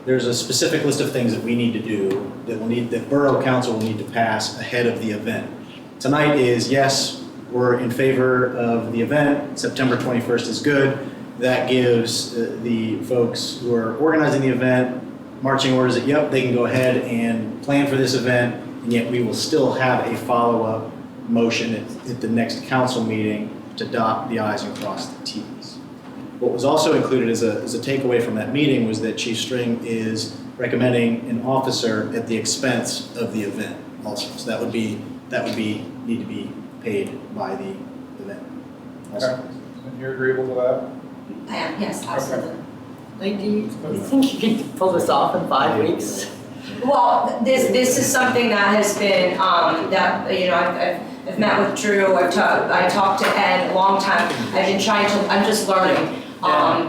a specific list of things that we need to do that Borough Council will need to pass ahead of the event. Tonight is, yes, we're in favor of the event. September 21st is good. That gives the folks who are organizing the event marching orders that, yep, they can go ahead and plan for this event, and yet we will still have a follow-up motion at the next council meeting to dot the i's and cross the t's. What was also included as a takeaway from that meeting was that Chief String is recommending an officer at the expense of the event also. So that would need to be paid by the event also. and you're agreeable to that? I am, yes, absolutely. Like, do you think you can pull this off in 5 weeks? Well, this is something that has been, I've met with Drew, I talked to Ed a long time, I'm just learning. I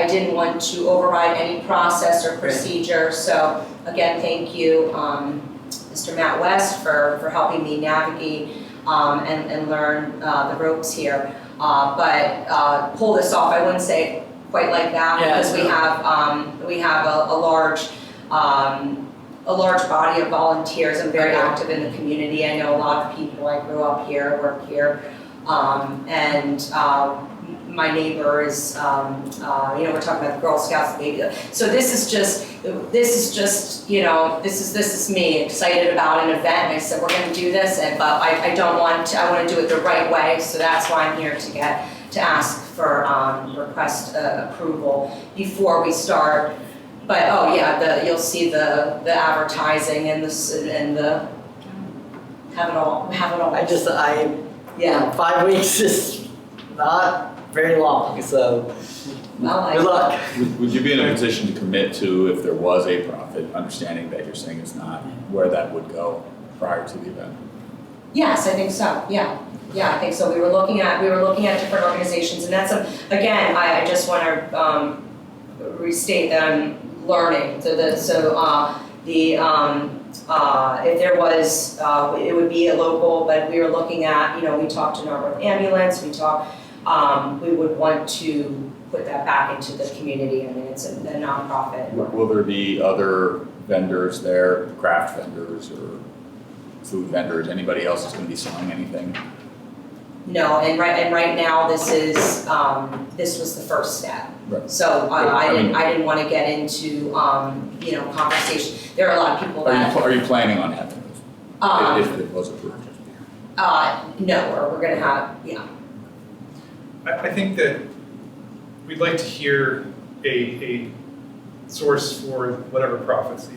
didn't want to override any process or procedure, so again, thank you, Mr. Matt West for helping me navigate, and learn, the ropes here. Pull this off, I wouldn't say quite like that, because we have a large body of volunteers. I'm very active in the community. I know a lot of people. I grew up here, work here, my neighbor is, we're talking about the Girl Scouts, maybe. So this is me excited about an event. And I said, we're going to do this, but I want to do it the right way. So that's why I'm here to ask for request approval before we start. But you'll see the advertising and the have it all. 5 weeks is not very long, so good luck. Would you be in a position to commit to, if there was a profit, understanding that you're saying it's not, where that would go prior to the event? Yes, I think so, yeah. Yeah, I think so. We were looking at different organizations, and that's, again, I just want to restate that I'm learning. So if there was, it would be a local, but we were looking at, we talked to Norwood Ambulance, we would want to put that back into the community. I mean, it's a nonprofit. Will there be other vendors there, craft vendors or food vendors, anybody else that's gonna be selling anything? No, and right now, this was the first step. Right. So I didn't want to get into, conversation. There are a lot of people that. Are you planning on having those, if it was approved? No, or we're gonna have, yeah. I think that we'd like to hear a source for whatever profits.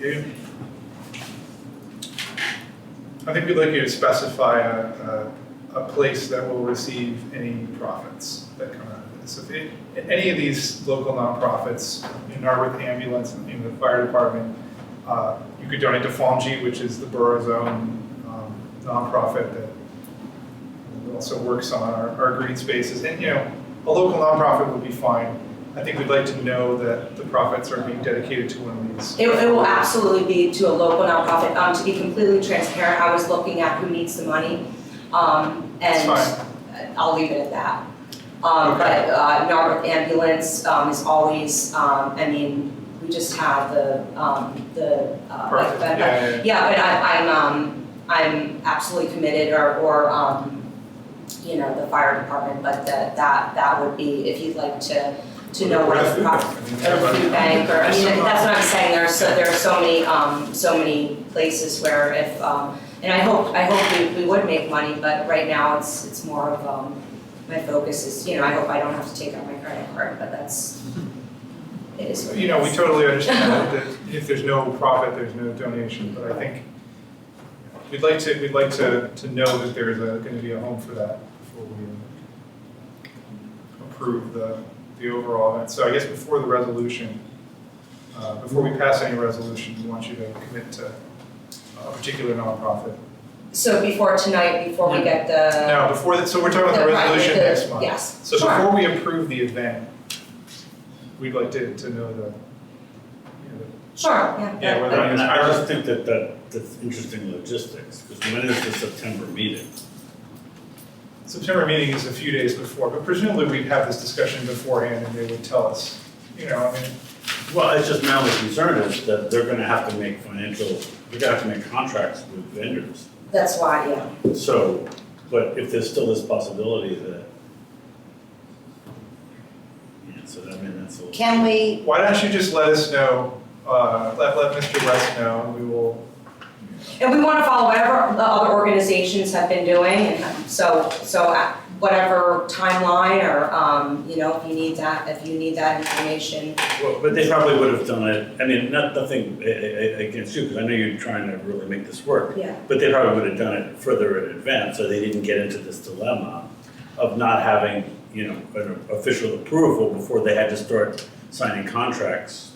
I think we'd like you to specify a place that will receive any profits that come out of this. If any of these local nonprofits, Norwood Ambulance, the fire department, you could donate to FOMG, which is the borough's own nonprofit that also works on our green spaces. And a local nonprofit would be fine. I think we'd like to know that the profits are being dedicated to one of these. It will absolutely be to a local nonprofit. To be completely transparent, I was looking at who needs the money, That's and fine. I'll leave it at that. Okay. But Norwood Ambulance is always, we just have the Perfect. but I'm absolutely committed, or the fire department, but that would be, if you'd like to know what the food bank, or, that's what I'm saying, there are so many places where if, and I hope we would make money, but right now it's more of, my focus is, I hope I don't have to take out my credit card, but it is what it is. We totally understand that if there's no profit, there's no donation, but I think we'd like to know that there is going to be a home for that before we approve the overall event. So I guess before the resolution, before we pass any resolution, we want you to commit to a particular nonprofit. So before tonight, before we get the. No, so we're talking about the resolution next month. Yes, So sure. before we approve the event, we'd like to know the. Sure, yeah. Yeah, whether And it's I just think that's interesting logistics, because when is the September meeting? September meeting is a few days before, but presumably we'd have this discussion beforehand and they would tell us, Well, it's just now the concern is that they're gonna have to make contracts with vendors. That's why, yeah. So, but if there's still this possibility that, so that's a little. Can we, why don't you just let us know, let Mr. West know, and we will. And we want to follow whatever the other organizations have been doing, and so whatever timeline, or if you need that information. Well, but they probably would have done it, I mean, nothing against you, because I know you're trying to really make this work. Yeah. But they probably would have done it further in advance, so they didn't get into this dilemma of not having, an official approval before they had to start signing contracts,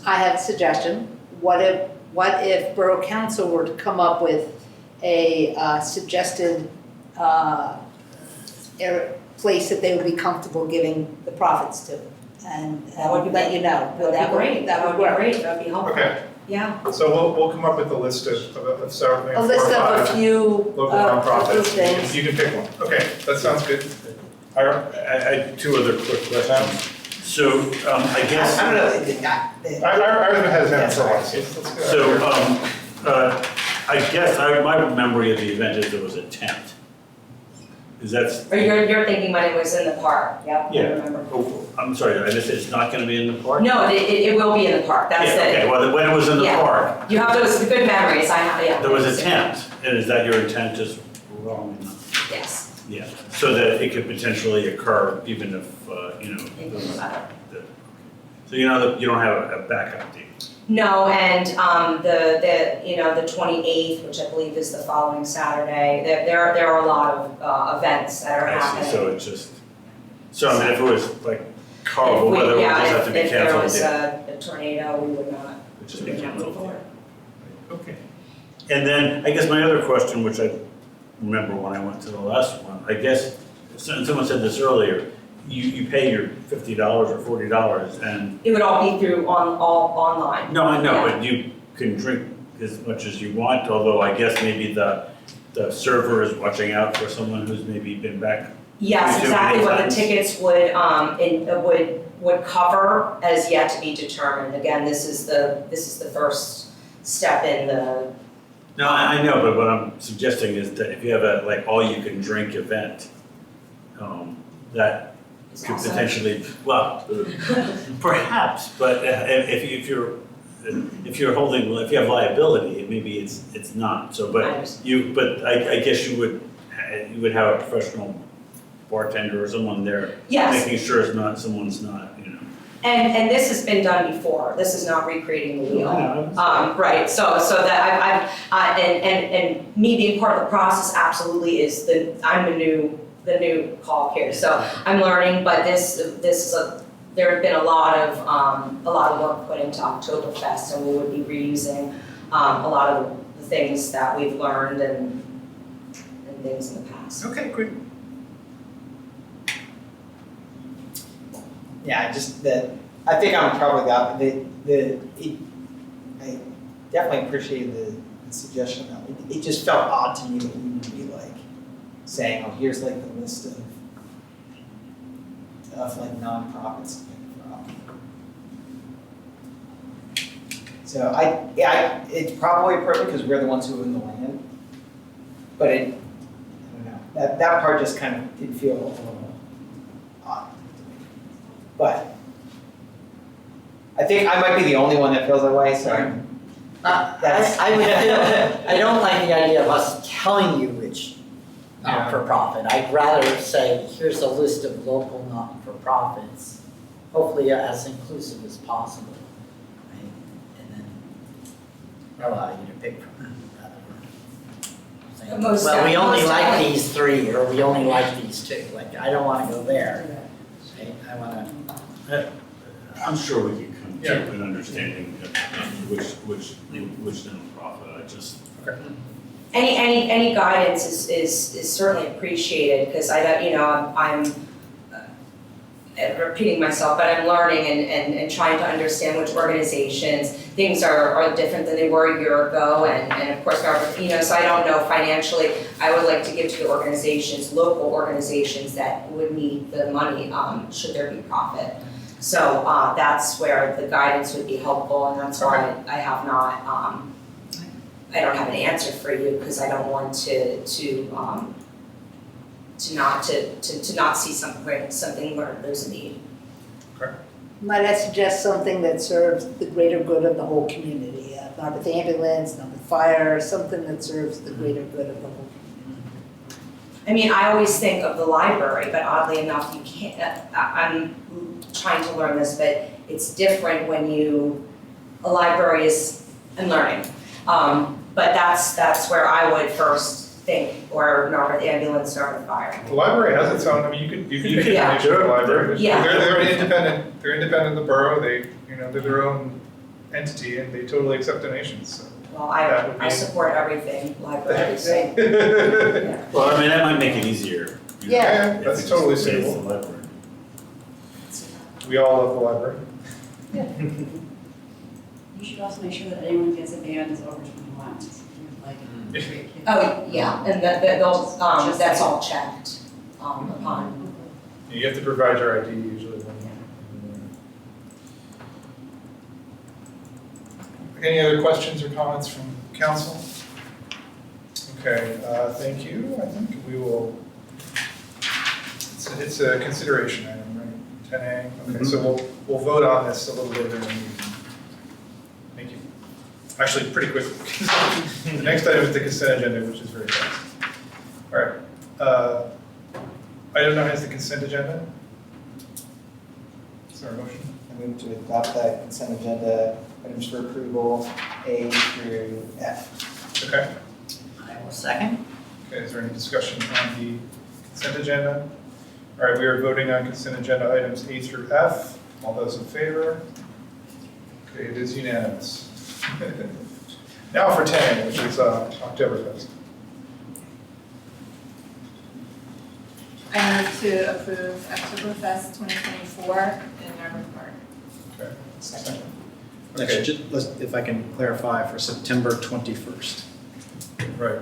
I have a suggestion. What if Borough Council were to come up with a suggested place that they would be comfortable giving the profits to, and That would be let you know? That would be great. That would be work. great. That would be helpful. Okay, Yeah. so we'll come up with a list of several, A list of a few, local a few nonprofits. things. You can pick one. Okay, that sounds good. I have two other quick questions. So, I guess. I don't know, I has That's for right. once. Let's go. So, I guess, my memory of the event is there was a tent. Is that? Or you're thinking when it was in the park, yep, I Yeah. remember. Oh, I'm sorry, I just, it's not gonna be in the park? No, it will be in the park, that's Yeah, it. okay, well, when it was in the Yeah. park, You have those good memories, I have, yeah. there was a tent, and is that your intent is wrong? Yes. Yeah, so that it could potentially occur even if, Thinking about it. so you don't have a backup date? No, and the 28th, which I believe is the following Saturday, there are a lot of events that are I happening. see, so it's just, so I mean, if it was like horrible weather, it would just have to be If there canceled. was yeah. a tornado, we would not It'd just be canceled. Okay. And then, I guess my other question, which I remember when I went to the last one, I guess, someone said this earlier, you pay your $50 or $40 and, It would all be through all online. no, I know, Yeah. but you can drink as much as you want, although I guess maybe the server is watching out for someone who's maybe been back. Yes, Too exactly many what the times. tickets would cover as yet to be determined. Again, this is the first step in the, No, I know, but what I'm suggesting is that if you have a, like, all-you-can-drink event, that is could also. potentially, well, perhaps, but if you're holding, if you have liability, maybe it's not, so, I but understand. but I guess you would have a professional bartender or someone there Yes, making sure someone's not, you know. and this has been done before. This is not recreating the wheel. Right, so that and me being part of the process absolutely is I'm the new call here, so I'm learning, but this is there have been a lot of work put into Oktoberfest, and we would be reusing a lot of the things that we've learned and things in the past. Okay, great. Yeah, I think I'm probably I definitely appreciate the suggestion that it just felt odd to me that we would be like saying, oh, here's like the list of like nonprofits to pick from. So it's probably appropriate because we're the ones who own the land, but I don't know, that part just kind of did feel a little odd. But I think I might be the only one that feels that way, so I would feel, I don't like the idea of us telling you which not-for-profit. I'd rather say, here's a list of local not-for-profits, hopefully as inclusive as possible, right? And then allow you to pick from them rather than saying, Most well, we only like definitely. these three, or we only like these two. Like, I don't want to go there. Right? I want to. I'm sure we can come Yeah. to an understanding of which nonprofit, I just. Any guidance is certainly appreciated, because I don't, I'm repeating myself, but I'm learning and trying to understand which organizations, things are different than they were a year ago, and of course, so I don't know financially. I would like to give to the organizations, local organizations that would need the money, should there be profit. So that's where the guidance would be helpful, and that's why I have not, I don't have an answer for you, because I don't want to not see something where there's a need. Might I suggest something that serves the greater good of the whole community? Not with ambulance, not with fire, something that serves the greater good of the whole community. I mean, I always think of the library, but oddly enough, you can't, I'm trying to learn this, but it's different when a library is, I'm learning. But that's where I would first think, or Norwood ambulance, Norwood fire. The library has its own, I mean, you could Yeah. manage the library. Yeah. They're independent of the borough, they're their own entity, and they totally accept donations, so. Well, That would I be- support everything library, so. Yeah, Well, I mean, that might make it easier. you know, Yeah. if that's it just totally stays the suitable. library. we all love the library. You should also make sure that anyone who gets a band is over 21. Like, Oh, yeah, and that's all checked, upon. You have to provide your ID usually. Any other questions or comments from council? Okay, thank you. I think we will, it's a consideration item, right? 10A. Okay, so we'll vote on this a little later in the meeting. Thank you. Actually, pretty quickly. The next item is the consent agenda, which is very fast. All right. Item 9 is the consent agenda. Is there a motion? I move to adopt the consent agenda, items for approval, A through F. Okay. I will second. Okay, is there any discussion on the consent agenda? All right, we are voting on consent agenda items A through F. All those in favor? Okay, it is unanimous. Now for 10, which is Oktoberfest. I move to approve Oktoberfest 2024 in Narberth Park. Okay. Second. Okay. If I can clarify, for September 21st. Right.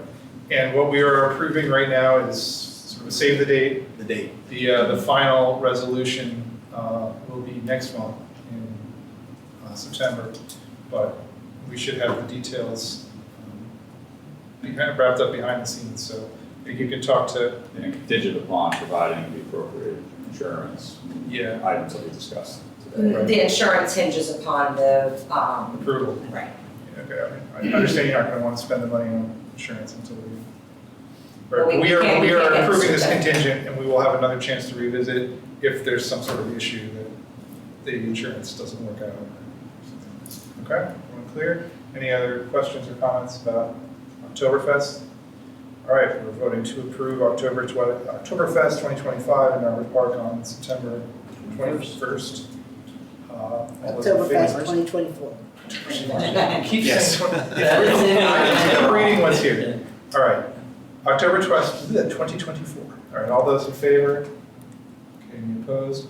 And what we are approving right now is sort of save the date. The date. The final resolution will be next month in September, but we should have the details wrapped up behind the scenes. So I think you can talk to. And contingent upon providing the appropriate insurance Yeah. items that we discussed today. Right. The insurance hinges upon the, Approval. right. Okay, I mean, I understand you're not going to want to spend the money on insurance until we. Well, Right, we we are can't get approving this specific. contingent, and we will have another chance to revisit if there's some sort of issue that the insurance doesn't work out. Okay, everyone clear? Any other questions or comments about Oktoberfest? All right, we're voting to approve Oktoberfest 2025 in Narberth Park on September 21st. All those in Oktoberfest favor? 2024. Keep Yes. saying. That is in I'm reading what's here. All right, October 2024. All right, all those in favor? Okay, any opposed?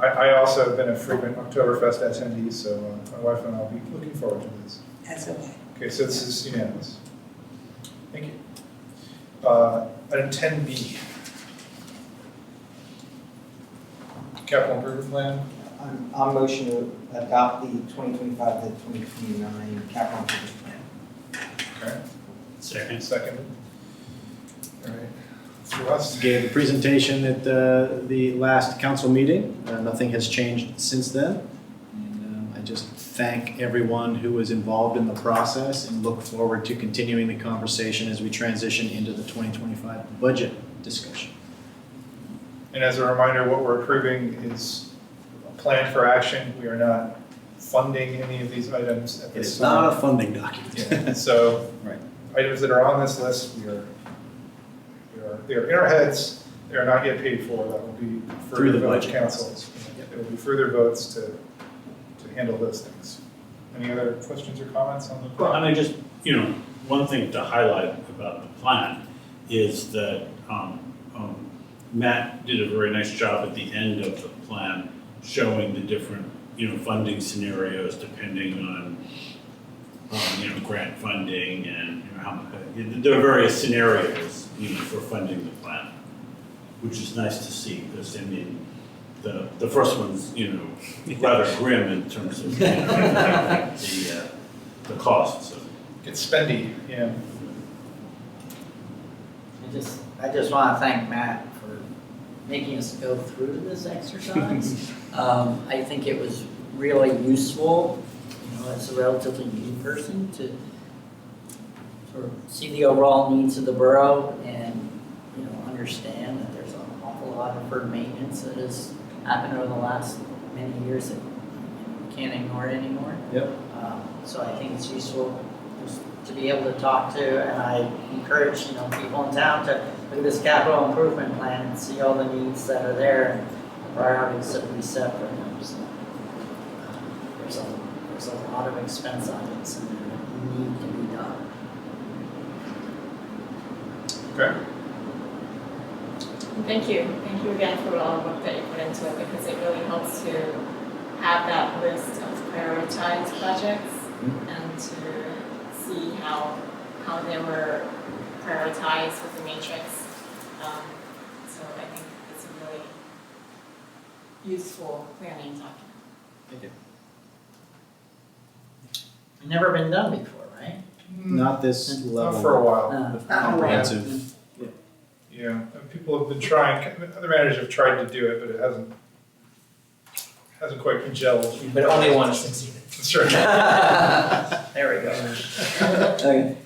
I also have been a frequent Oktoberfest attendee, so my wife and I will be looking forward to this. That's okay. Okay, so this is unanimous. Thank you. Item 10B. Capital improvement plan. I'll motion to adopt the 2025 to 2029 capital improvement plan. Okay, Second. second. All right, through us. Gave a presentation at the last council meeting. Nothing has changed since then. And I just thank everyone who was involved in the process and look forward to continuing the conversation as we transition into the 2025 budget discussion. And as a reminder, what we're approving is a plan for action. We are not funding any of these items at It this is time. not a funding document. Yeah, so, Right. items that are on this list, they are in our heads, they are not yet paid for, that will be Through further the village budget councils. There will be further votes to handle those things. Any other questions or comments on the Well, plan? and I just, one thing to highlight about the plan is that Matt did a very nice job at the end of the plan showing the different, funding scenarios depending on, grant funding and, there are various scenarios, for funding the plan, which is nice to see because, the first one's, rather grim in terms of, the costs of it. It's spendy, yeah. I just want to thank Matt for making us go through this exercise. I think it was really useful, as a relatively new person to sort of see the overall needs of the borough and, understand that there's an awful lot of deferred maintenance that has happened over the last many years that we can't ignore it anymore. Yep. So I think it's useful just to be able to talk to, and I encourage, people in town to look at this capital improvement plan and see all the needs that are there and the priorities that we set for them. So, there's a lot of expense items that need to be done. Okay. Thank you again for all the work that you put into it, because it really helps to have that list of prioritized projects and to see how they were prioritized with the matrix. So I think it's a really useful planning document. Thank you. Never been done before, right? Not this level. Not for a while. of comprehensive. Yeah, and people have been trying, other managers have tried to do it, but it hasn't quite gelled. But only one has succeeded. That's right. There we go.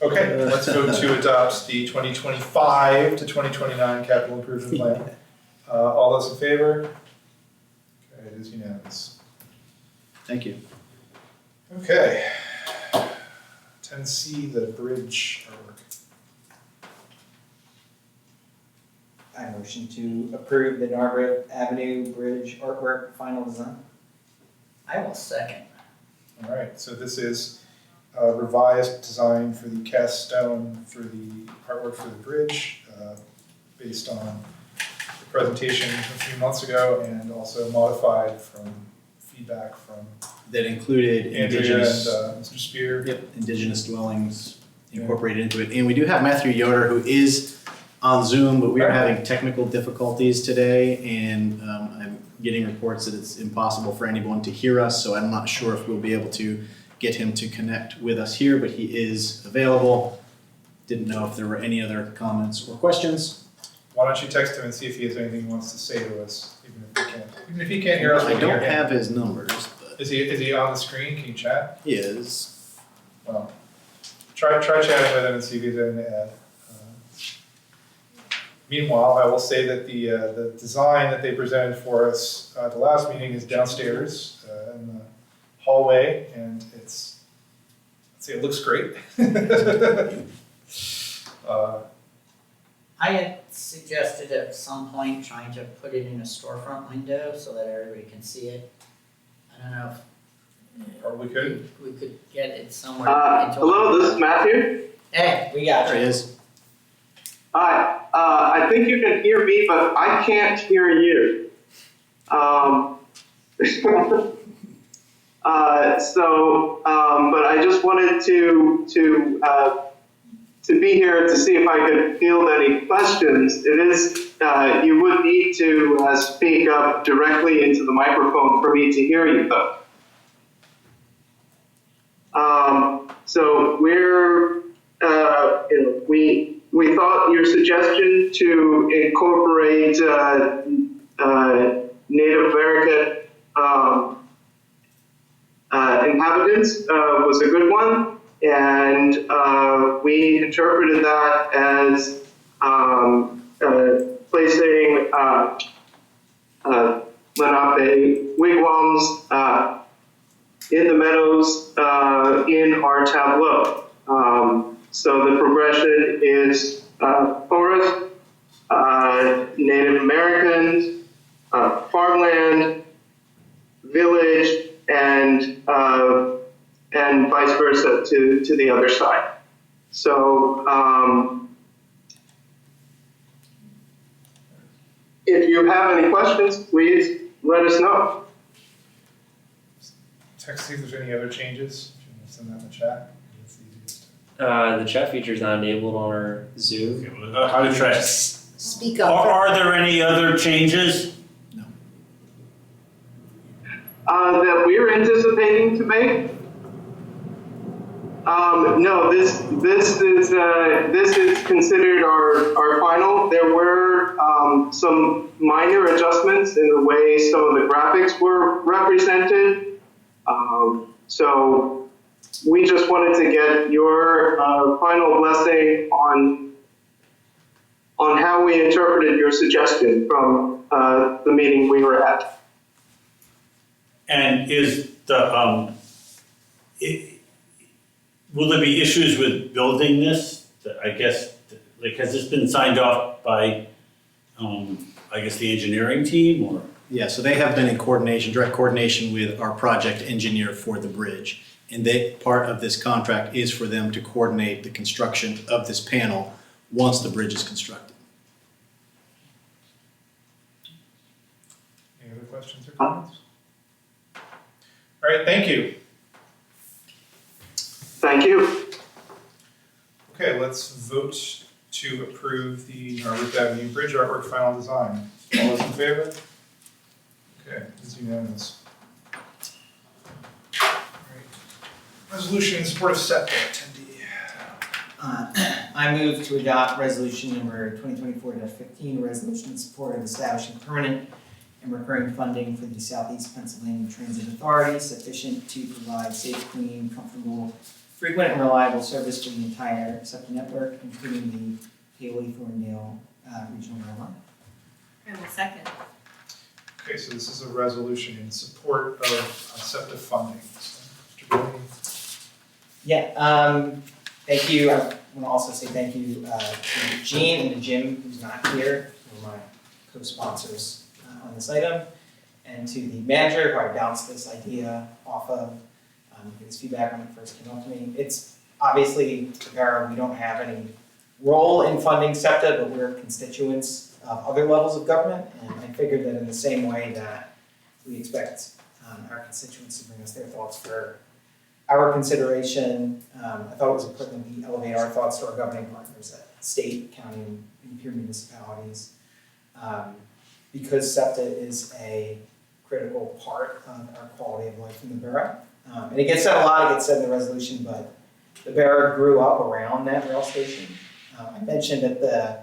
Okay, let's vote to adopt the 2025 to 2029 capital improvement plan. All those in favor? Okay, it is unanimous. Thank you. Okay. 10C, the bridge artwork. I motion to approve the Narberth Avenue Bridge artwork final design. I will second. All right, so this is revised design for the cast stone for the artwork for the bridge, based on the presentation a few months ago, and also modified from feedback from That included Andrea and indigenous, Mr. Spear. yep, indigenous dwellings incorporated into it. And we do have Matthew Yoder, who is on Zoom, but we are having technical difficulties today, and I'm getting reports that it's impossible for anyone to hear us, so I'm not sure if we'll be able to get him to connect with us here, but he is available. Didn't know if there were any other comments or questions. Why don't you text him and see if he has anything he wants to say to us, even if he can't hear us. I we can don't hear him. have his numbers, but Is he on the screen? Can you chat? he is. Well, try chatting with him and see if he's anything to add. Meanwhile, I will say that the design that they presented for us at the last meeting is downstairs in the hallway, and it looks great. I had suggested at some point trying to put it in a storefront window so that everybody can see it. I don't know Or we could. if we could get it somewhere. into Hello, this is Matthew. Hey, we got There he you. is. Hi, I think you can hear me, but I can't hear you. But I just wanted to be here to see if I could field any questions. It is, you would need to speak up directly into the microphone for me to hear you though. So we're, we thought your suggestion to incorporate Native American inhabitants was a good one, and we interpreted that as placing Lenape wigwams in the meadows in our tableau. So the progression is forest, Native Americans, farmland, village, and vice versa to the other side. So if you have any questions, please let us know. Text see if there's any other changes. If you want to send that in the chat, it's the easiest. The chat feature is not enabled on our Zoom. How to try? Speak up. Are there any other changes? That we're anticipating to make? No, this is considered our final. There were some minor adjustments in the way some of the graphics were represented. So we just wanted to get your final blessing on how we interpreted your suggestion from the meeting we were at. And is the, will there be issues with building this? I guess, like, has this been signed off by, I guess, the engineering team, or? Yeah, so they have been in coordination, direct coordination with our project engineer for the bridge. And part of this contract is for them to coordinate the construction of this panel once the bridge is constructed. Any other questions or comments? All right, thank you. Thank you. Okay, let's vote to approve the Norwood Avenue Bridge artwork final design. All those in favor? Okay, it's unanimous. All right. Resolution in support of setback attendee. I move to adopt resolution number 2024-15, a resolution in support of establishing permanent and recurring funding for the Southeast Pennsylvania Transit Authority sufficient to provide safe, clean, comfortable, frequent, and reliable service to the entire SEPTA network, including the Haley-Thorndale Regional Rail Line. I will second. Okay, so this is a resolution in support of SEPTA funding. So, Mr. Bailey. Yeah, thank you. I want to also say thank you to Jean and to Jim, who's not here, who are my co-sponsors on this item, and to the manager who I bounced this idea off of, his feedback when it first came up to me. It's obviously, the Borough, we don't have any role in funding SEPTA, but we're constituents of other levels of government, and I figured that in the same way that we expect our constituents to bring us their thoughts for our consideration, I thought it was important that we elevate our thoughts to our governing partners at state, county, and peer municipalities, because SEPTA is a critical part of our quality of life in the Borough. And it gets said a lot, it gets said in the resolution, but the Borough grew up around that rail station. I mentioned at the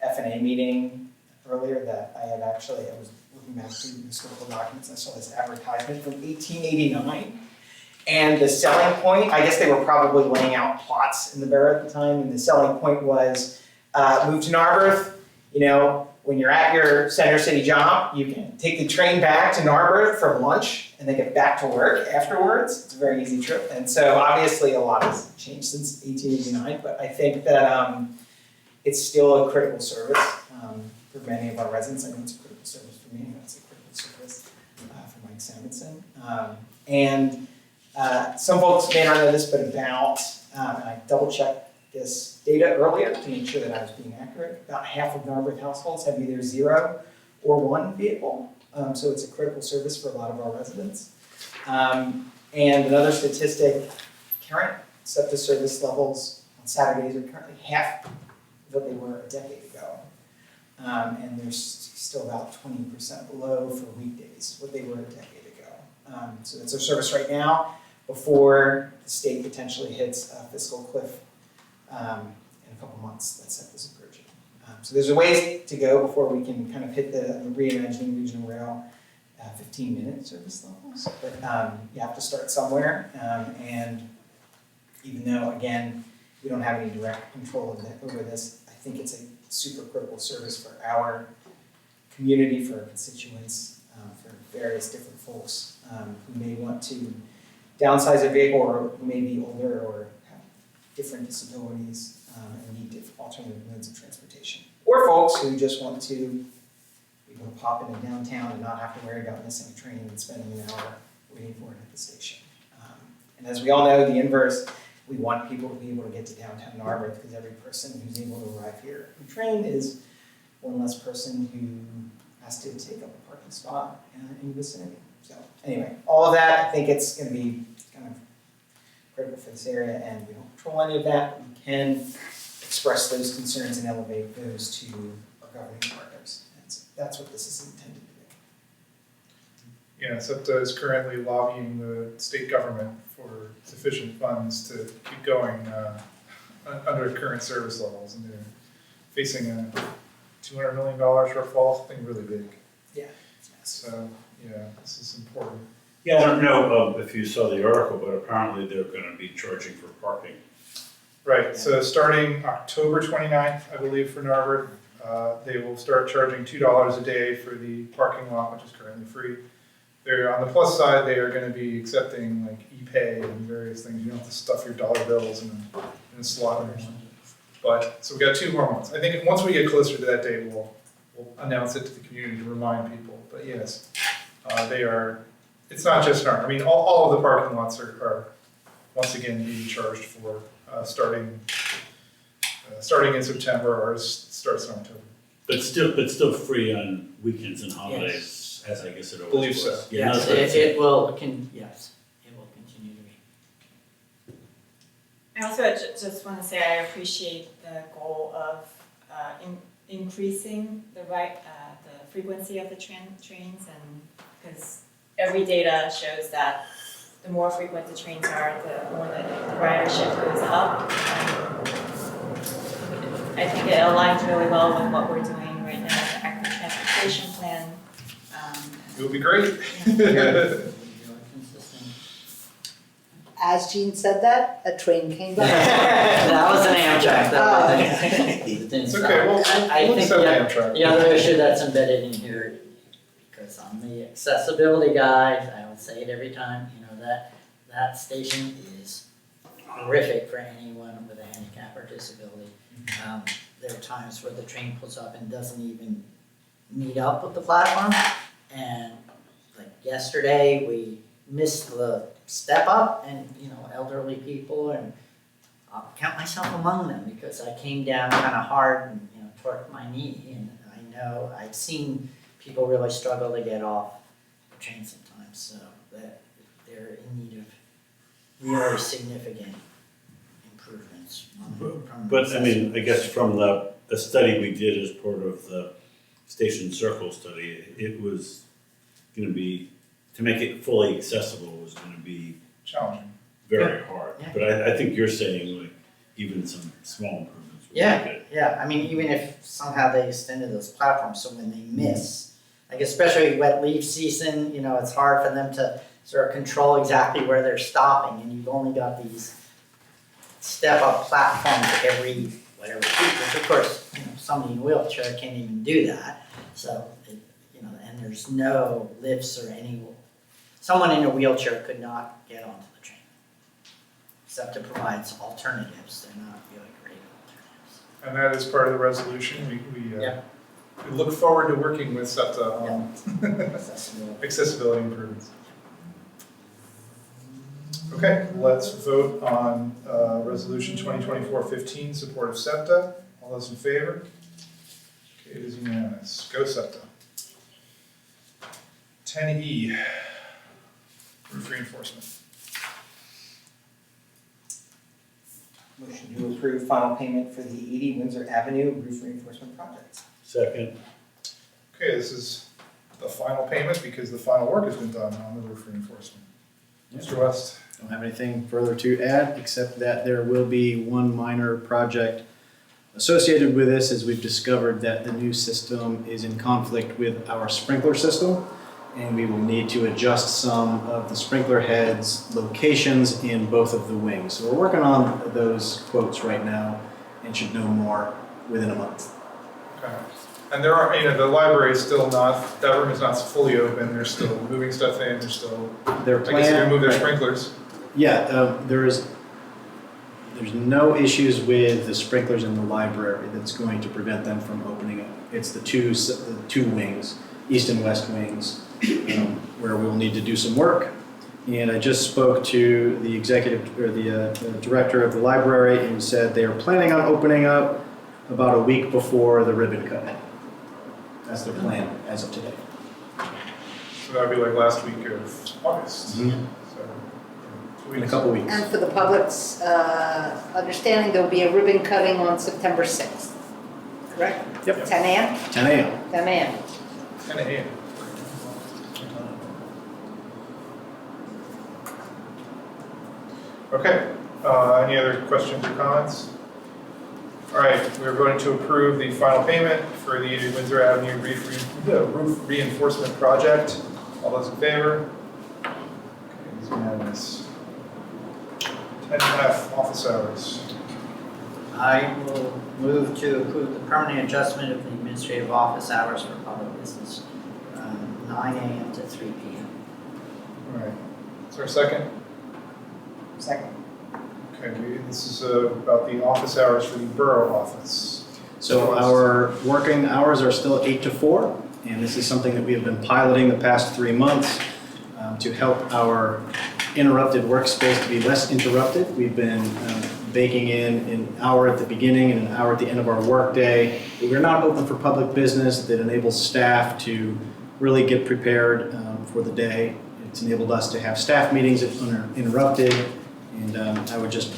FNA meeting earlier that I was looking back through historical documents, I saw this advertisement from 1889. And the selling point, I guess they were probably laying out plots in the Borough at the time, and the selling point was, move to Narberth, when you're at your Center City job, you can take the train back to Narberth for lunch and then get back to work afterwards. It's a very easy trip. And so obviously a lot has changed since 1889, but I think that it's still a critical service for many of our residents. I know it's a critical service for me, it's a critical service for Mike Samuelson. And some folks may not know this, but and I double-checked this data earlier to make sure that I was being accurate. About half of Narberth households have either 0 or 1 vehicle, so it's a critical service for a lot of our residents. And another statistic, current SEPTA service levels on Saturdays are currently half of what they were a decade ago. And they're still about 20% below for weekdays, what they were a decade ago. So that's our service right now before the state potentially hits a fiscal cliff in a couple months that SEPTA's approaching. So there's a ways to go before we can kind of hit the reimagining regional rail 15-minute service levels. But you have to start somewhere. And even though, again, we don't have any direct control over this, I think it's a super critical service for our community, for our constituents, for various different folks who may want to downsize their vehicle or who may be older or have different disabilities and need alternative modes of transportation. Or folks who just want to be able to pop into downtown and not have to worry about missing a train and spending an hour waiting for it at the station. And as we all know, the inverse, we want people to be able to get to downtown Narberth because every person who's able to arrive here on train is one less person who has to take up a parking spot in the vicinity. So anyway, all of that, I think it's going to be kind of critical for this area, and we don't control any of that. We can express those concerns and elevate those to our governing partners. And so that's what this is intended to do. Yeah, SEPTA is currently lobbying the state government for sufficient funds to keep going under current service levels, and they're facing a $200 million shortfall, something really big. Yeah. So, yeah, this is important. Yeah, I don't know if you saw the article, but apparently they're going to be charging for parking. Right, so starting October 29th, I believe, for Narberth, they will start charging $2 a day for the parking lot, which is currently free. They're, on the plus side, they are going to be accepting like e-pay and various things. You don't have to stuff your dollar bills in a slot or something. But, so we got 2 more months. I think once we get closer to that date, we'll announce it to the community to remind people. But yes, they are, it's not just Narberth. I mean, all of the parking lots are once again being charged for starting in September. Ours starts in October. But still free on weekends and holidays, as I guess it always Believe was. so. Yeah, Yes, that's it will continue to be. I also just want to say I appreciate the goal of increasing the frequency of the trains, and because every data shows that the more frequent the trains are, the more the ridership goes up. And I think it aligns really well with what we're doing right now, the active transportation plan. It would be great. As Jean said that, a train came by. That was an Amtrak, that was It's okay, well, I we'll think accept Amtrak. the other issue that's embedded in here, because I'm the accessibility guy, I would say it every time, that station is horrific for anyone with a handicap or disability. There are times where the train pulls up and doesn't even meet up with the platform, and like yesterday, we miss the step up and, elderly people, and I'll count myself among them because I came down kind of hard and, torqued my knee, and I know I've seen people really struggle to get off the train sometimes, so that they're in need of really significant improvements. But I mean, I guess from the study we did as part of the Station Circle study, it was gonna be, to make it fully accessible was gonna be Challenging. very hard. Yeah. But I think you're saying like even some small improvements would be Yeah, good. yeah, I mean, even if somehow they extended those platforms, so when they miss, like especially wet leaf season, it's hard for them to sort of control exactly where they're stopping, and you've only got these step-up platforms every whatever feet, which of course, somebody in a wheelchair can't even do that. So, and there's no lifts or someone in a wheelchair could not get onto the train, except to provide alternatives. They're not really great alternatives. And that is part of the resolution. Yeah. We look forward to working with SEPTA on Accessibility. accessibility improvements. Okay, let's vote on resolution 2024-15, support of SEPTA. All those in favor? Okay, it is unanimous. Go SEPTA. 10E, roof reinforcement. Motion to approve final payment for the 80 Windsor Avenue roof reinforcement project. Second. Okay, this is the final payment because the final work has been done on the roof reinforcement. Mr. West. Don't have anything further to add, except that there will be one minor project associated with this, as we've discovered that the new system is in conflict with our sprinkler system, and we will need to adjust some of the sprinkler heads' locations in both of the wings. So we're working on those quotes right now and should know more within a month. Okay. And there are, the library is still not, that room is not fully open. They're still moving stuff in. They're still, Their I guess they're gonna move their plan, sprinklers. yeah, there's no issues with the sprinklers in the library that's going to prevent them from opening up. It's the two wings, east and west wings, where we'll need to do some work. And I just spoke to the executive, or the director of the library, and said they are planning on opening up about a week before the ribbon cutting. That's their plan as of today. So that would be like last week of August. Mhm. So, 2 In a weeks. couple weeks. And for the public's understanding, there'll be a ribbon cutting on September 6th, correct? Yep. 10 a.m.? 10 a.m. 10 a.m. 10 a.m. Okay, any other questions or comments? All right, we're going to approve the final payment for the Windsor Avenue roof reinforcement project. All those in favor? Okay, it's unanimous. 10F, office hours. I will move to approve the permanent adjustment of the administrative office hours for public business from 9 a.m. to 3 p.m. All right, is there a second? Second. Okay, this is about the office hours for the borough office. So our working hours are still 8 to 4, and this is something that we have been piloting the past 3 months to help our interrupted workspace to be less interrupted. We've been baking in an hour at the beginning and an hour at the end of our workday. We're not open for public business that enables staff to really get prepared for the day. It's enabled us to have staff meetings uninterrupted, and I would just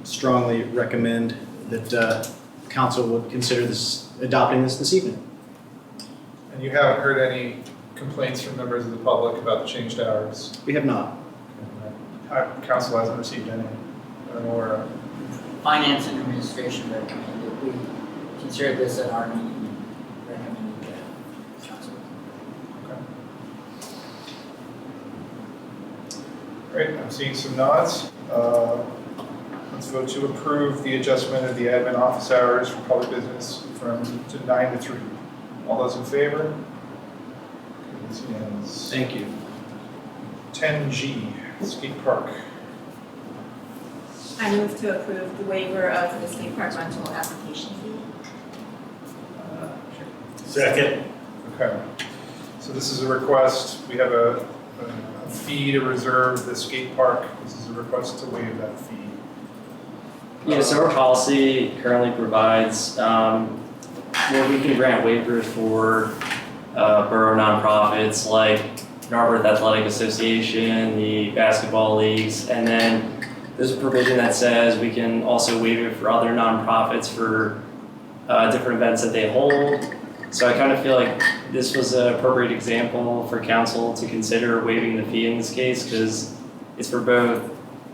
strongly recommend that council would consider adopting this evening. And you haven't heard any complaints from members of the public about the changed hours? We have not. Council hasn't received any, or Finance and administration recommended we consider this at our meeting, recommended council. Great, I'm seeing some nods. Let's vote to approve the adjustment of the admin office hours for public business to 9 to 3. All those in favor? Okay, it's unanimous. Thank you. 10G, skate park. I move to approve the waiver of the skate park rental application fee. Second. Okay, so this is a request. We have a fee to reserve the skate park. This is a request to waive that fee. Yeah, so our policy currently provides where we can grant waivers for borough nonprofits like Narberth Athletic Association, the basketball leagues, and then there's a provision that says we can also waive it for other nonprofits for different events that they hold. So I kind of feel like this was an appropriate example for council to consider waiving the fee in this case because it's for both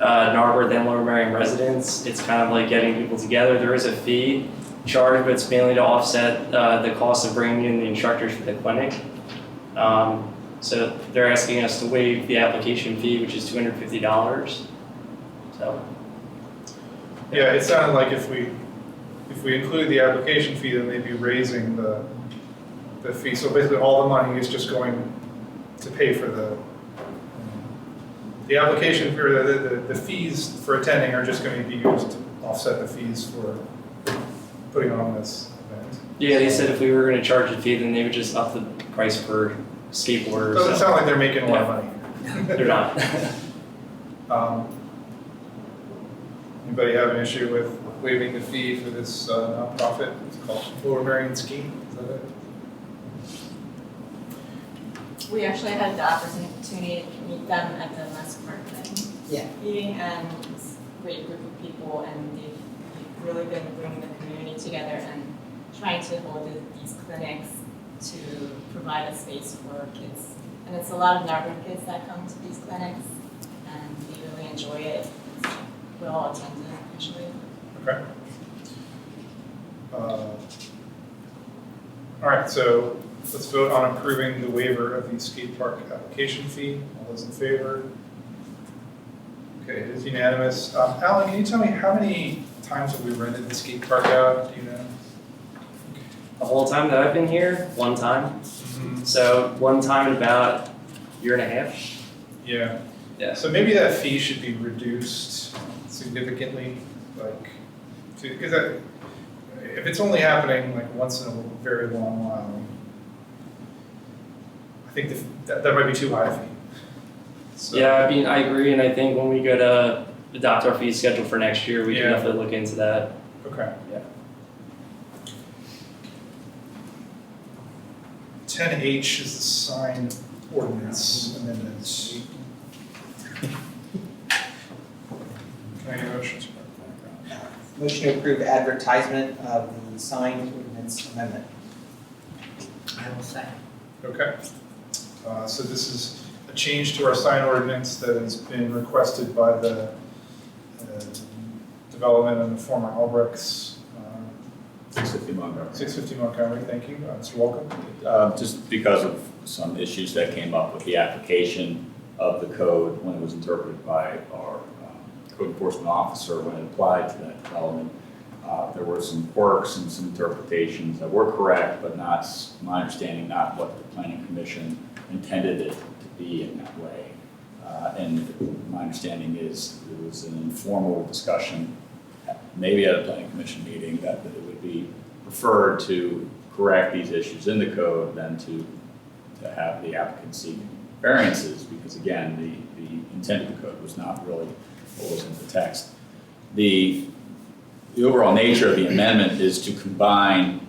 Narberth and Lower Merion residents. It's kind of like getting people together. There is a fee charged, but it's mainly to offset the cost of bringing in the instructors for the clinic. So they're asking us to waive the application fee, which is $250. So. Yeah, it sounded like if we include the application fee, then they'd be raising the fee. So basically, all the money is just going to pay for the application for the fees for attending are just going to be used to offset the fees for putting on this event. Yeah, they said if we were going to charge a fee, then they would just up the price per skateboarder. Doesn't sound like they're making a lot of money. They're not. Anybody have an issue with waiving the fee for this nonprofit? It's called Lower Merion Ski. Is that it? We actually had the opportunity to meet them at the last park meeting, and it's a great group of people, and they've really been bringing the community together and trying to hold these clinics to provide a space for kids. And it's a lot of Narberth kids that come to these clinics, and they really enjoy it. We all attended, actually. Okay. All right, so let's vote on approving the waiver of the skate park application fee. All those in favor? Okay, it is unanimous. Alan, can you tell me how many times have we rented the skate park out? Do you know? The whole time that I've been here, one time. Mm-hmm. So one time in about a year and a half. Yeah. Yeah. So maybe that fee should be reduced significantly, like, because if it's only happening like once in a very long while, I think that might be too high a fee. So, Yeah, I mean, I agree, and I think when we go to adopt our fee schedule for next year, we can Yeah. definitely look into that. Okay. Yeah. 10H is the sign ordinance amendments. Can I get a motion? Motion to approve advertisement of the sign ordinance amendment. I will second. Okay. So this is a change to our sign ordinance that has been requested by the development of the former Albrecht's 650 Montgomery. 650 Montgomery, thank you. Mr. Welcome. Just because of some issues that came up with the application of the code when it was interpreted by our code enforcement officer when it applied to that development. There were some quirks and some interpretations that were correct, but not, my understanding, not what the planning commission intended it to be in that way. And my understanding is it was an informal discussion, maybe at a planning commission meeting, that it would be preferred to correct these issues in the code than to have the applicant seek variances, because again, the intent of the code was not really what was in the text. The overall nature of the amendment is to combine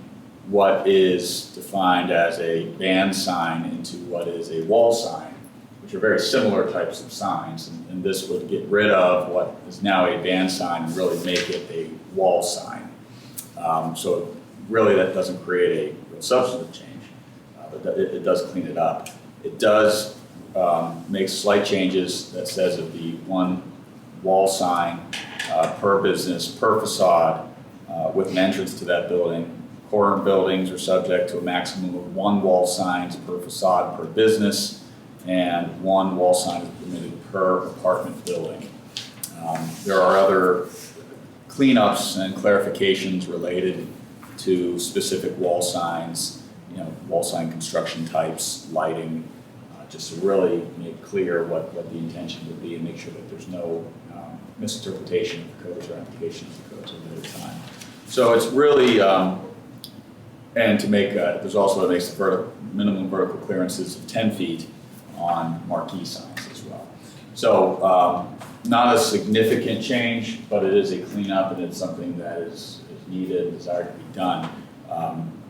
what is defined as a band sign into what is a wall sign, which are very similar types of signs, and this would get rid of what is now a band sign and really make it a wall sign. So really that doesn't create a real substantive change, but it does clean it up. It does make slight changes that says that the one wall sign per business, per facade, with an entrance to that building. Corner buildings are subject to a maximum of one wall signs per facade per business, and one wall sign is permitted per apartment building. There are other cleanups and clarifications related to specific wall signs, wall sign construction types, lighting, just to really make clear what the intention would be and make sure that there's no misinterpretation of the codes or application of the codes over the time. So it's really, and to make, there's also, it makes the minimum vertical clearances of 10 feet on marquee signs as well. So not a significant change, but it is a cleanup and it's something that is needed and desired to be done.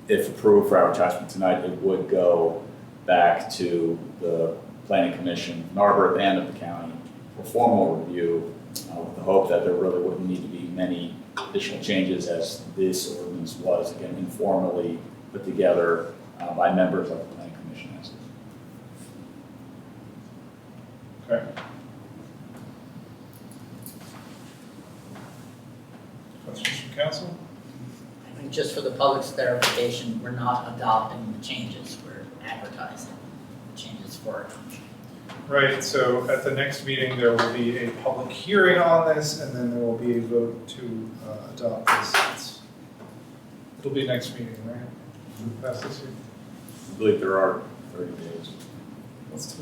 If approved for advertisement tonight, it would go back to the Planning Commission, Narberth and of the county, for formal review, with the hope that there really wouldn't need to be many additional changes as this ordinance was, again, informally put together by members of the Planning Commission. Okay. Questions from council? I think just for the public's clarification, we're not adopting the changes, we're advertising the changes for adoption. Right, so at the next meeting, there will be a public hearing on this, and then there will be a vote to adopt this. It'll be next meeting, right? Pass this year? I believe there are 30 days.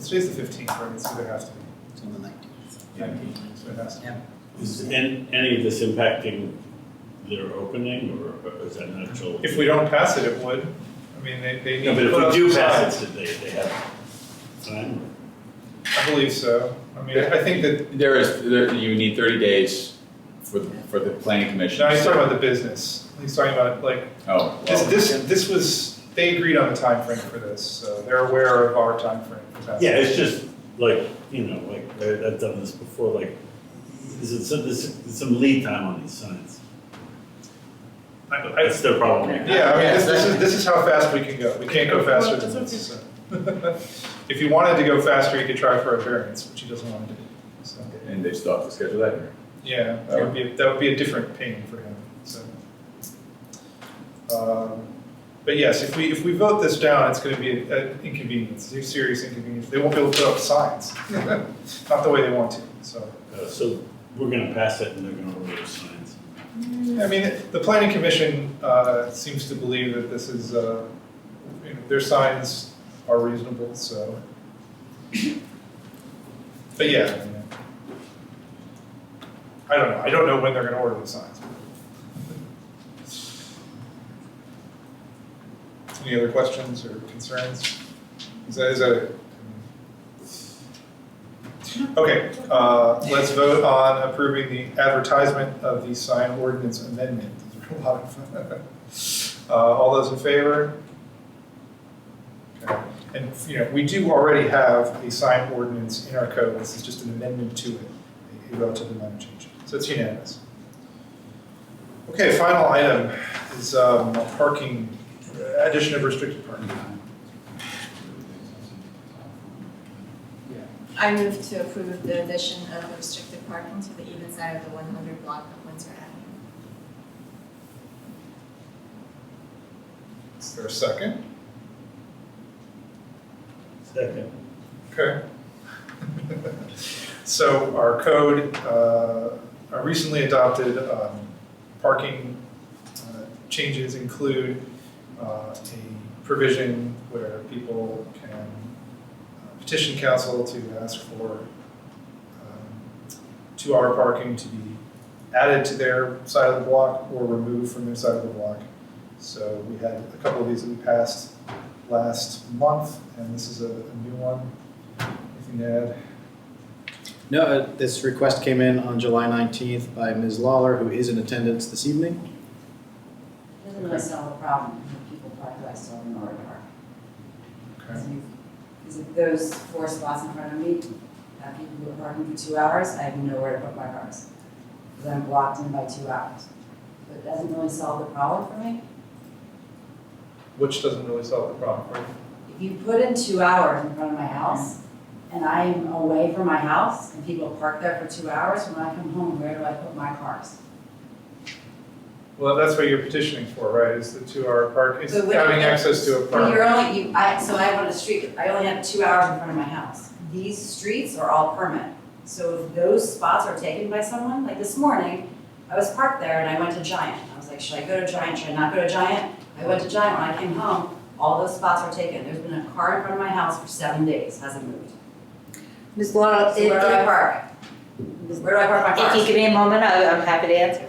Today's the 15th, right? So there has to be. It's on the 19th. 19. So it has to be. Is any of this impacting their opening, or is that natural? If we don't pass it, it would. I mean, they need No, but to put if up we do some pass signs. it, they have time? I believe so. I mean, I think that, You need 30 days for the Planning Commission. no, he's talking about the business. He's talking about, like, Oh, well, this was, they agreed on the time frame for this, so they're aware of our time frame for passing. Yeah, it's just like, like I've done this before, like, there's some lead time on these signs. I- That's their problem. Yeah, I mean, this is how fast we can go. We can't go faster than this. So. If you wanted to go faster, you could try for a variance, which he doesn't want to do. So, and they still have to schedule that hearing. yeah, that would be a different pain for him. So, but yes, if we vote this down, it's going to be an inconvenience, a serious inconvenience. They won't be able to put up signs, not the way they want to. So we're gonna pass it and they're gonna order the signs. I mean, the planning commission seems to believe that this is, their signs are reasonable, so. But yeah, I mean, I don't know. I don't know when they're gonna order the signs. Any other questions or concerns? Is that okay, let's vote on approving the advertisement of the sign ordinance amendment. These are a lot of all those in favor? Okay. And we do already have a sign ordinance in our code. This is just an amendment to it, a relatively minor change. So it's unanimous. Okay, final item is parking, addition of restricted parking. I move to approve the addition of restricted parking to the even side of the 100 block of Windsor Avenue. Is there a second? Second. Okay. So our code, our recently adopted parking changes include a provision where people can petition council to ask for 2-hour parking to be added to their side of the block or removed from their side of the block. So we had a couple of these that we passed last month, and this is a new one. Anything to add? No, this request came in on July 19th by Ms. Lawler, who is in attendance this evening. It doesn't really solve the problem when people park who I still have nowhere to park. Okay. Because if those 4 spots in front of me have people who are parking for 2 hours, I have nowhere to put my cars. Because I'm blocked in by 2 hours. But it doesn't really solve the problem for me. Which doesn't really solve the problem for you. If you put in 2 hours in front of my house, and I'm away from my house, and people park there for 2 hours, when I come home, where do I put my cars? Well, that's what you're petitioning for, right? Is the 2-hour park, is So when- having access to a But park. you're only, so I have on a street, I only have 2 hours in front of my house. These streets are all permit. So if those spots are taken by someone, like this morning, I was parked there and I went to Giant. I was like, should I go to Giant, should I not go to Giant? I went to Giant, when I came home, all those spots are taken. There's been a car in front of my house for 7 days, hasn't moved. Ms. Laura, So where do I park? Where do I park my if you cars? give me a moment, I'm happy to answer.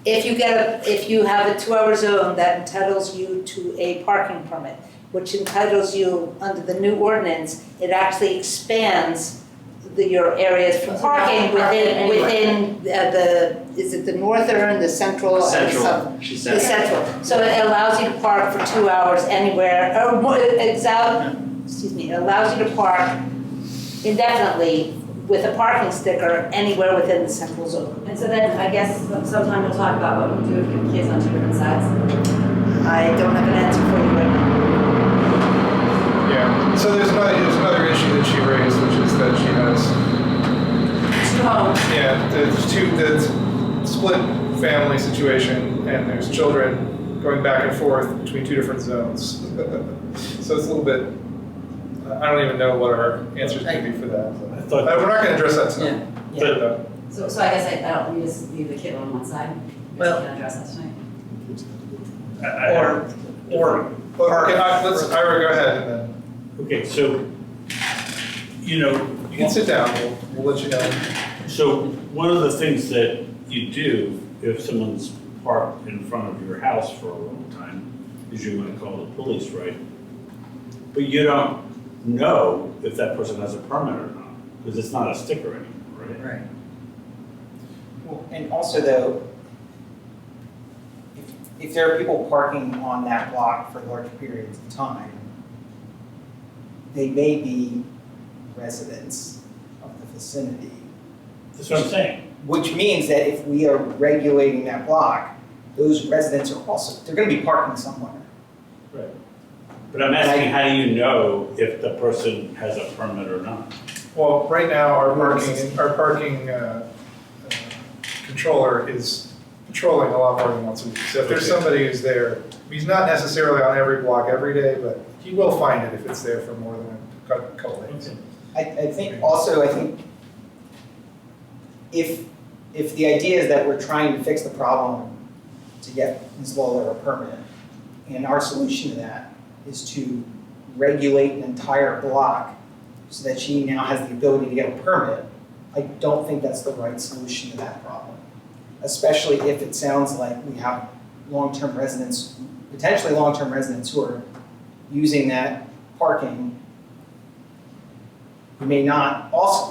If you have a 2-hour zone that entitles you to a parking permit, which entitles you, under the new ordinance, it actually expands your areas for parking within is it the northern, the central, and the Central, southern? she The said. central, so it allows you to park for 2 hours anywhere, or more, it allows you to park indefinitely with a parking sticker anywhere within the central zone. And so then I guess sometime we'll talk about what we do if you have kids on 2 different sides. I don't have an answer for you right now. Yeah, so there's another issue that she raised, which is that she has, 2 homes. yeah, the split family situation, and there's children going back and forth between 2 different zones. So it's a little bit, I don't even know what our answer's gonna be for that. I thought, We're not gonna address that tonight. but, So I guess I don't, we just leave the kid on one side. Well- We can address that tonight. Or Well, okay, Ira, go ahead, and then okay, so, you know, you can sit down, we'll let you know. so one of the things that you do if someone's parked in front of your house for a long time is you might call the police, right? But you don't know if that person has a permit or not, because it's not a sticker anymore, right? Right. Well, and also though, if there are people parking on that block for large periods of time, they may be residents of the vicinity. That's what I'm saying. Which means that if we are regulating that block, those residents are also, they're gonna be parking somewhere. But I'm asking, how do you know if the person has a permit or not? Well, right now, our parking controller is patrolling a lot more than once a week. So if there's somebody who's there, he's not necessarily on every block every day, but he will find it if it's there for more than a couple days. I think if the idea is that we're trying to fix the problem to get Ms. Lawler a permit, and our solution to that is to regulate an entire block so that she now has the ability to get a permit, I don't think that's the right solution to that problem. Especially if it sounds like we have long-term residents, potentially long-term residents who are using that parking who may not also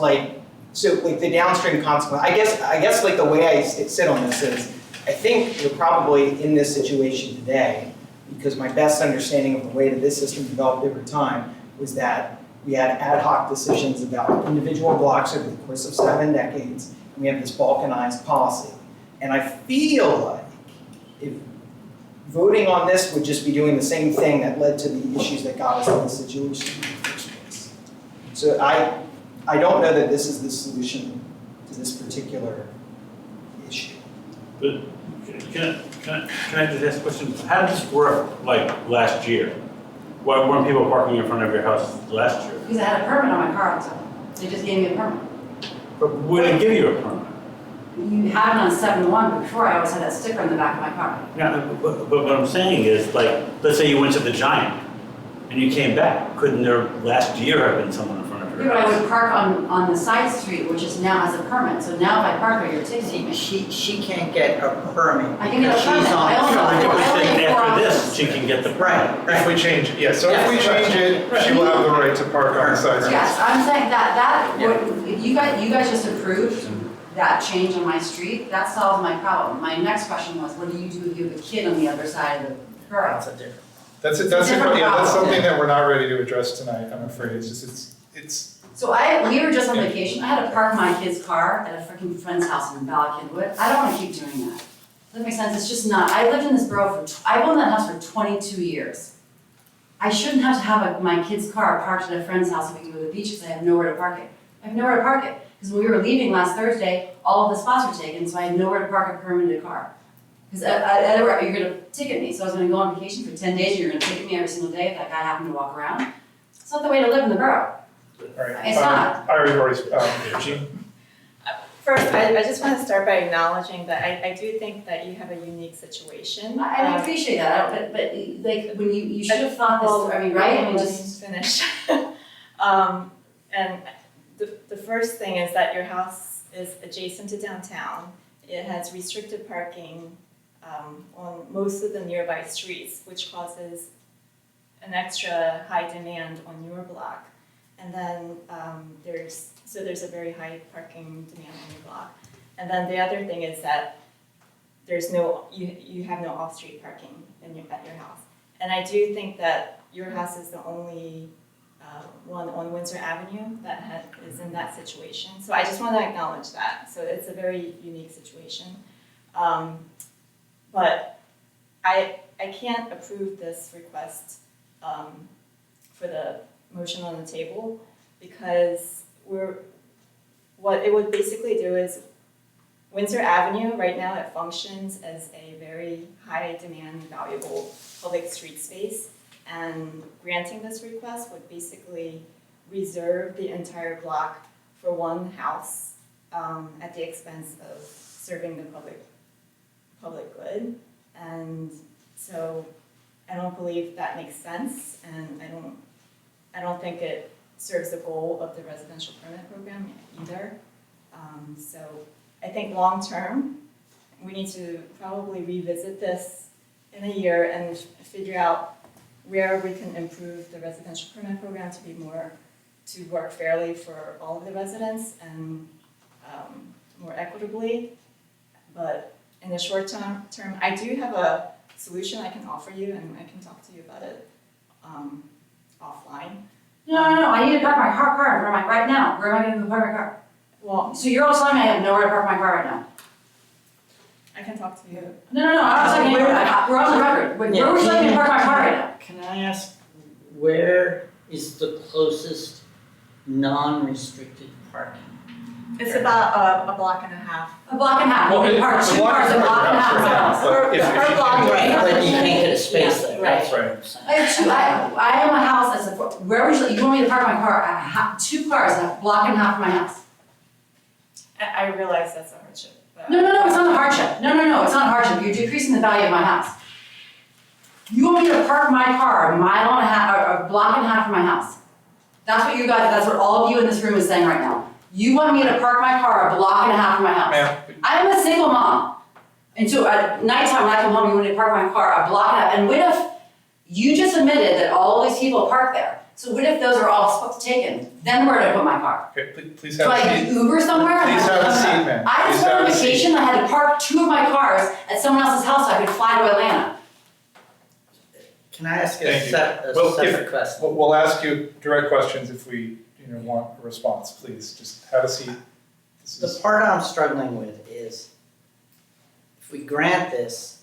so like the downstream consequence, I guess like the way I sit on this is, I think we're probably in this situation today because my best understanding of the way that this system developed over time was that we had ad hoc decisions about individual blocks over the course of 7 decades, and we have this balkanized policy. And I feel like if voting on this would just be doing the same thing that led to the issues that got us in this situation in the first place. So I don't know that this is the solution to this particular issue. But can I just ask a question? How did this work like last year? Why weren't people parking in front of your house last year? Because I had a permit on my car, so they just gave me a permit. But we didn't give you a permit. You have it on 7-1, but before I always had that sticker on the back of my car. Yeah, but what I'm saying is, like, let's say you went to the Giant and you came back. Couldn't there last year have been someone in front of your Yeah, but I house? would park on the side street, which is now has a permit. So now if I park there, you're ticketing me. She can't get a permit. I can get a because permit. she's on- I only No, have but four- I only then have 4 after this, hours. she can get the permit. Right. If we change it, yeah, so if we Yes. change it, she will have the right to park on the side. Yes, I'm saying if you guys just approved that change on my street, that solves my problem. My next question was, what do you do if you have a kid on the other side of the borough? That's a different. That's It's a different yeah, that's problem. something that we're not ready to address tonight, I'm afraid. It's just, it's, So we were just on vacation, I had to park my kid's car at a freaking friend's house in Bala Kidwood. I don't wanna keep doing that. Does that make sense? It's just not, I lived in this borough I've owned that house for 22 years. I shouldn't have to have my kid's car parked at a friend's house if we can go to the beach because I have nowhere to park it. I have nowhere to park it. Because when we were leaving last Thursday, all of the spots were taken, so I had nowhere to park a permitted car. Because you're gonna ticket me, so I was gonna go on vacation for 10 days, and you're gonna ticket me every single day if that guy happened to walk around. It's not the way to live in the borough. all right. It's not. I already, Jean? First, I just want to start by acknowledging that I do think that you have a unique situation. I appreciate that, but like, when you should have thought this, I mean, right? I mean, Let me just, finish. And the first thing is that your house is adjacent to downtown. It has restricted parking on most of the nearby streets, which causes an extra high demand on your block. And then there's a very high parking demand on your block. And then the other thing is that you have no off-street parking at your house. And I do think that your house is the only one on Windsor Avenue that is in that situation. So I just want to acknowledge that. So it's a very unique situation. But I can't approve this request for the motion on the table because what it would basically do is Windsor Avenue, right now it functions as a very high demand, valuable public street space. And granting this request would basically reserve the entire block for one house at the expense of serving the public good. And so I don't believe that makes sense, and I don't think it serves the goal of the residential permit program either. So I think long term, we need to probably revisit this in a year and figure out where we can improve the residential permit program to work fairly for all of the residents and more equitably. But in the short term, I do have a solution I can offer you, and I can talk to you about it offline. No, I need to park my car in front of right now. Where am I going to park my car? Well, So you're also telling me I have nowhere to park my car right now? I can talk to you. No, I'm not saying we're on the record. Where would you like me to park my car right now? Can I ask, where is the closest non-restricted parking? It's about a block and a half. A block and a half. You can park two cars a block and a half from my house. Per block, Right, but you can't get a space there, right? That's right. I have two. I have a house that's where would you want me to park my car? I have two cars a block and a half from my house. I realize that's a hardship. But No, it's not a hardship. No, it's not a hardship. You're decreasing the value of my house. You want me to park my car a mile and a half, or a block and a half from my house. That's what all of you in this room is saying right now. You want me to park my car a block and a half from my house. Ma'am. I am a single mom. And so at nighttime when I come home, you want me to park my car a block and a half. And what if you just admitted that all these people park there? So what if those are all taken? Then where do I put my car? Okay, please Do have a I seat. Uber somewhere? Please have a seat, ma'am. I Please just went have on a seat. vacation. I had to park two of my cars at someone else's house so I could fly to Atlanta. Can I ask Thank you. a Well, separate question? We'll ask you direct questions if we want a response. Please, just have a seat. The part I'm struggling with is, if we grant this,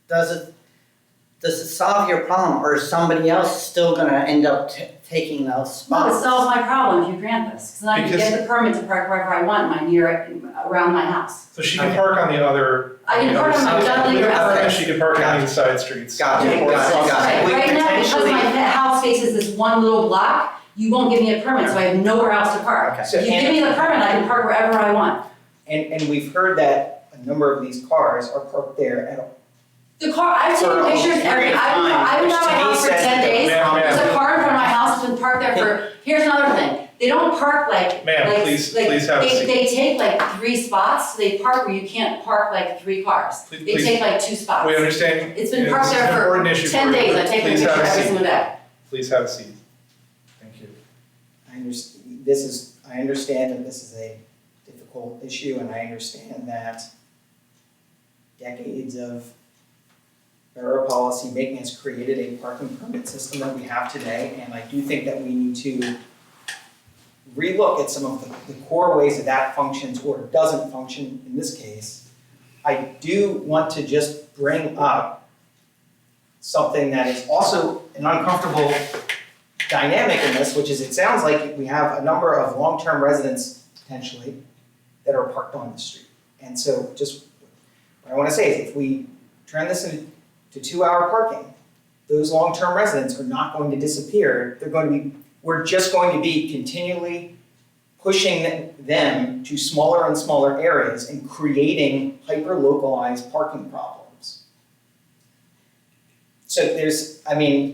does it solve your problem, or is somebody else still gonna end up taking those No, it spots? solves my problem if you grant this. Because then I can Because- get the permit to park wherever I want around my house. So she can park on the other. I can park on my dudley With a grass. permit, she can park on Gotcha. these side streets. Gotcha, Or gotcha, across- gotcha. We Right now, because potentially- my house faces this one little block, you won't give me a permit, so I have nowhere else to park. Okay. So, If you give me the permit, I can park wherever I want. and we've heard that a number of these cars are parked there at The car, I've taken For a pictures period every, of I've time, been out which of my to me house for says 10 that days. Ma'am, There's a ma'am. car in front of my house that's been parked there for, here's another thing. They don't park like, Ma'am, like, please like, have a they, seat. they take like 3 spots, they park where you can't park like 3 cars. They Please- take like 2 spots. We understand. It's been you know, parked this is there an for important issue 10 for you, days, but I take a please picture have a every seat. single day. Please have a seat. Thank you. I understand that this is a difficult issue, and I understand that decades of borough policy making us created a parking permit system that we have today, and I do think that we need to relook at some of the core ways that functions or doesn't function in this case. I do want to just bring up something that is also an uncomfortable dynamic in this, which is it sounds like we have a number of long-term residents potentially that are parked on the street. And so just what I want to say is if we turn this into 2-hour parking, those long-term residents are not going to disappear. We're just going to be continually pushing them to smaller and smaller areas and creating hyper-localized parking problems. So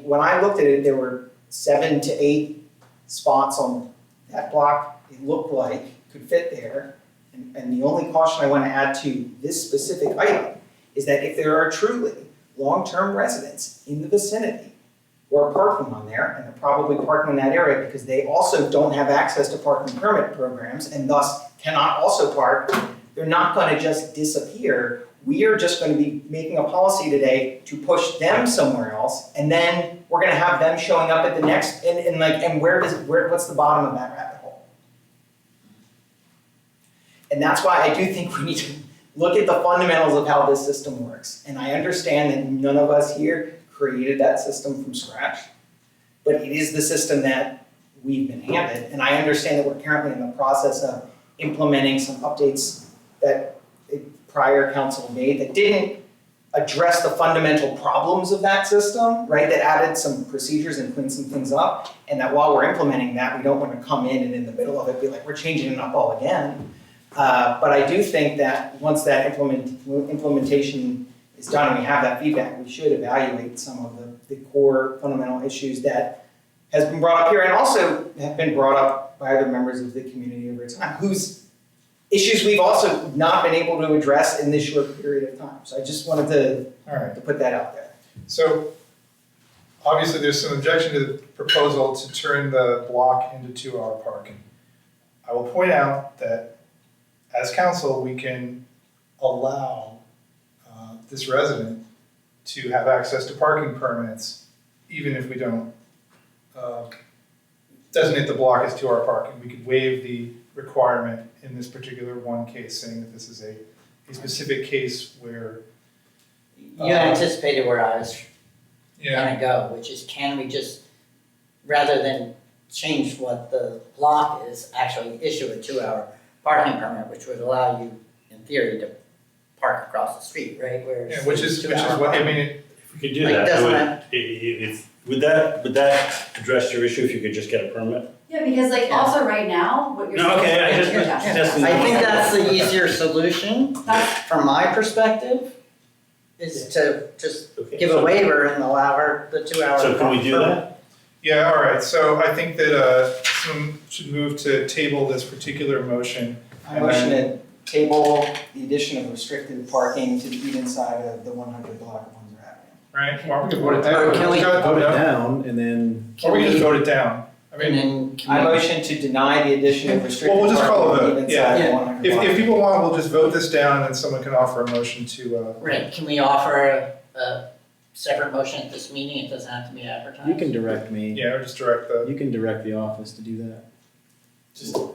when I looked at it, there were 7 to 8 spots on that block. It looked like could fit there. And the only caution I want to add to this specific item is that if there are truly long-term residents in the vicinity who are parking on there, and they're probably parking in that area because they also don't have access to parking permit programs and thus cannot also park. They're not going to just disappear. We are just going to be making a policy today to push them somewhere else, and then we're going to have them showing up at the next, and what's the bottom of that rabbit hole? And that's why I do think we need to look at the fundamentals of how this system works. And I understand that none of us here created that system from scratch, but it is the system that we've been handed. And I understand that we're currently in the process of implementing some updates that a prior council made that didn't address the fundamental problems of that system, right? That added some procedures and cleaned some things up. And that while we're implementing that, we don't want to come in and in the middle of it be like, we're changing it up all again. But I do think that once that implementation is done and we have that feedback, we should evaluate some of the core fundamental issues that has been brought up here and also have been brought up by other members of the community over time, whose issues we've also not been able to address in this short period of time. So I just wanted to put that out there. So obviously there's some objection to the proposal to turn the block into 2-hour parking. I will point out that as council, we can allow this resident to have access to parking permits, even if we don't designate the block as 2-hour parking. We could waive the requirement in this particular one case, saying that this is a specific case where You anticipated where I was yeah. gonna go, which is can we just, rather than change what the block is, actually issue a 2-hour parking permit, which would allow you, in theory, to park across the street, right? Whereas Yeah, which is what I mean. If we could do Like, that, doesn't would that address your issue if you could just get a permit? Yeah, because like also right now, what you're saying. No, okay, I is- just, Yeah. testing. I think that's the easier solution, from my perspective, is to just Okay, give a so- waiver and allow her the 2-hour. So can we do that? Yeah, all right. So I think that someone should move to table this particular motion. I motion to table the addition of restricted parking to the east side of the 100 block of Windsor Avenue. Right? Or we can vote it Or down. can we Vote it down and then, Or we can just vote it down. I And mean, then I can we, motion to deny the addition of restricted Well, we'll just call parking a to vote, the east side yeah. of 100 block. if people want, we'll just vote this down and then someone can offer a motion to, right, can we offer a separate motion at this meeting? It doesn't have to be advertised. you can direct me, yeah, or just direct the, you can direct the office to do that.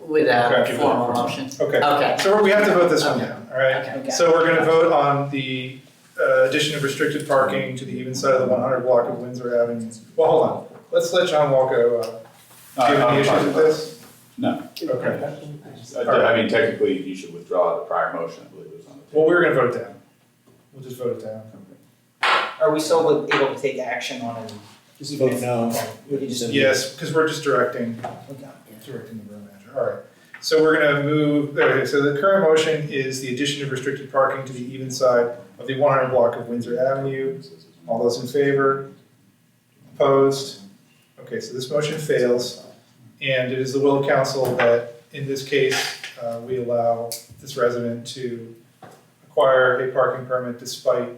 Without Okay. a formal motion. okay. Okay, So we have to vote this one Okay. down, all right? okay. So we're gonna vote on the addition of restricted parking to the even side of the 100 block of Windsor Avenue. Well, hold on. Let's let John Walco, do you have any issues with this? No. Okay. I mean, technically, you should withdraw the prior motion, I believe it was on the table. Well, we're gonna vote it down. We'll just vote it down. Are we still able to take action on it? Just vote no. Okay, we can just. Yes, because we're just directing Okay. the borough manager. All right. So we're gonna move, okay, so the current motion is the addition of restricted parking to the even side of the 100 block of Windsor Avenue. All those in favor? Opposed? Okay, so this motion fails. And it is the will of council that in this case, we allow this resident to acquire a parking permit despite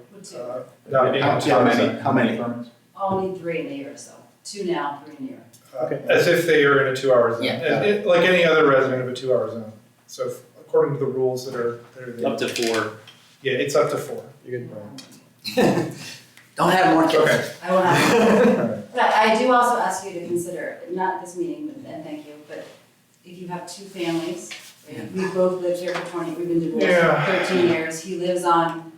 not being on 2 hours. How many? permits? Only 3 in a year, so 2 now, 3 in a year. Okay. As if they are in a 2-hour zone, Yeah. Like any other resident of a 2-hour zone. So according to the rules that are there. Up to 4. Yeah, it's up to 4. You're good. Don't have more kids. Okay. I will have. All right. But I do also ask you to consider, not this meeting, and thank you, but if you have 2 families, we both lived here for 20, we've been divorced Yeah. for 13 years. He lives on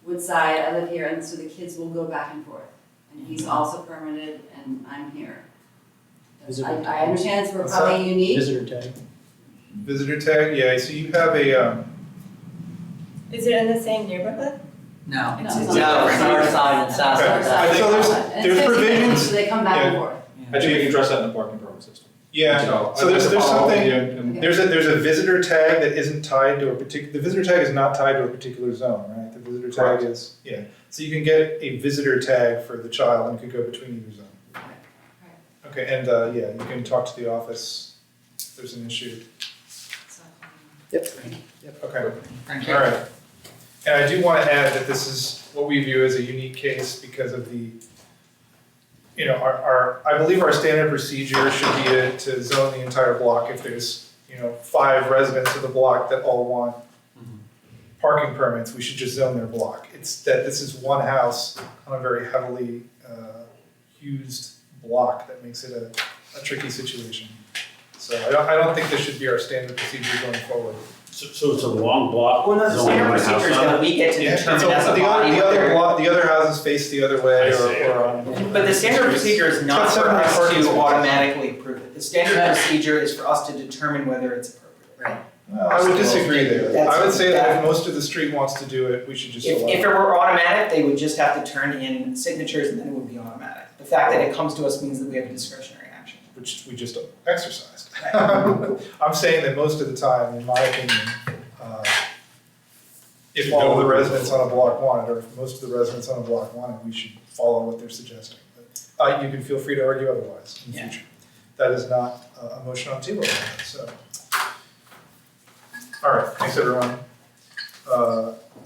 Woodside, I live here, and so the kids will go back and forth. And he's also permitted, and I'm here. I understand it's probably unique. Visitor tag. Visitor tag, yeah, so you have a, Is it in the same neighborhood? No, It's no, on it's the north other side and south Okay. side. So there's And it's 15 provisions- minutes, so they come back and yeah. forth. I think we can address that in the parking permit system. yeah, so there's follow something, you and- there's a visitor tag that isn't tied to a particular, the visitor tag is not tied to a particular zone, right? The visitor tag is, yeah, so you can get a visitor tag for the child and it could go between either zone. Okay, and, yeah, you can talk to the office if there's an issue. So, Yep. Okay, Thank you. all right. And I do want to add that this is what we view as a unique case because of the, I believe our standard procedure should be to zone the entire block if there's, 5 residents of the block that all want parking permits, we should just zone their block. It's that this is one house on a very heavily used block that makes it a tricky situation. So I don't think this should be our standard procedure going forward. So it's a long block. Well, no, the zoned standard by house procedure is number? that we get to Yeah, determine as a the body other whether. block, the other houses face the other way I see. or But the standard procedure is not for us parking to spaces. automatically approve it. The standard procedure is for us to determine whether it's appropriate. Right. I would disagree there. That's- I would say that if most of the street wants to do it, we should just allow If it. it were automatic, they would just have to turn in signatures and then it would be automatic. The fact that it comes to us means that we have a discretionary action. Which we just exercised. I'm saying that most of the time, in my opinion, if all the residents on a block want it, or if most of the residents on a block want it, we should follow what they're suggesting. But you can feel free to argue otherwise in the future. That is not a motion on the table, so. All right, thanks everyone.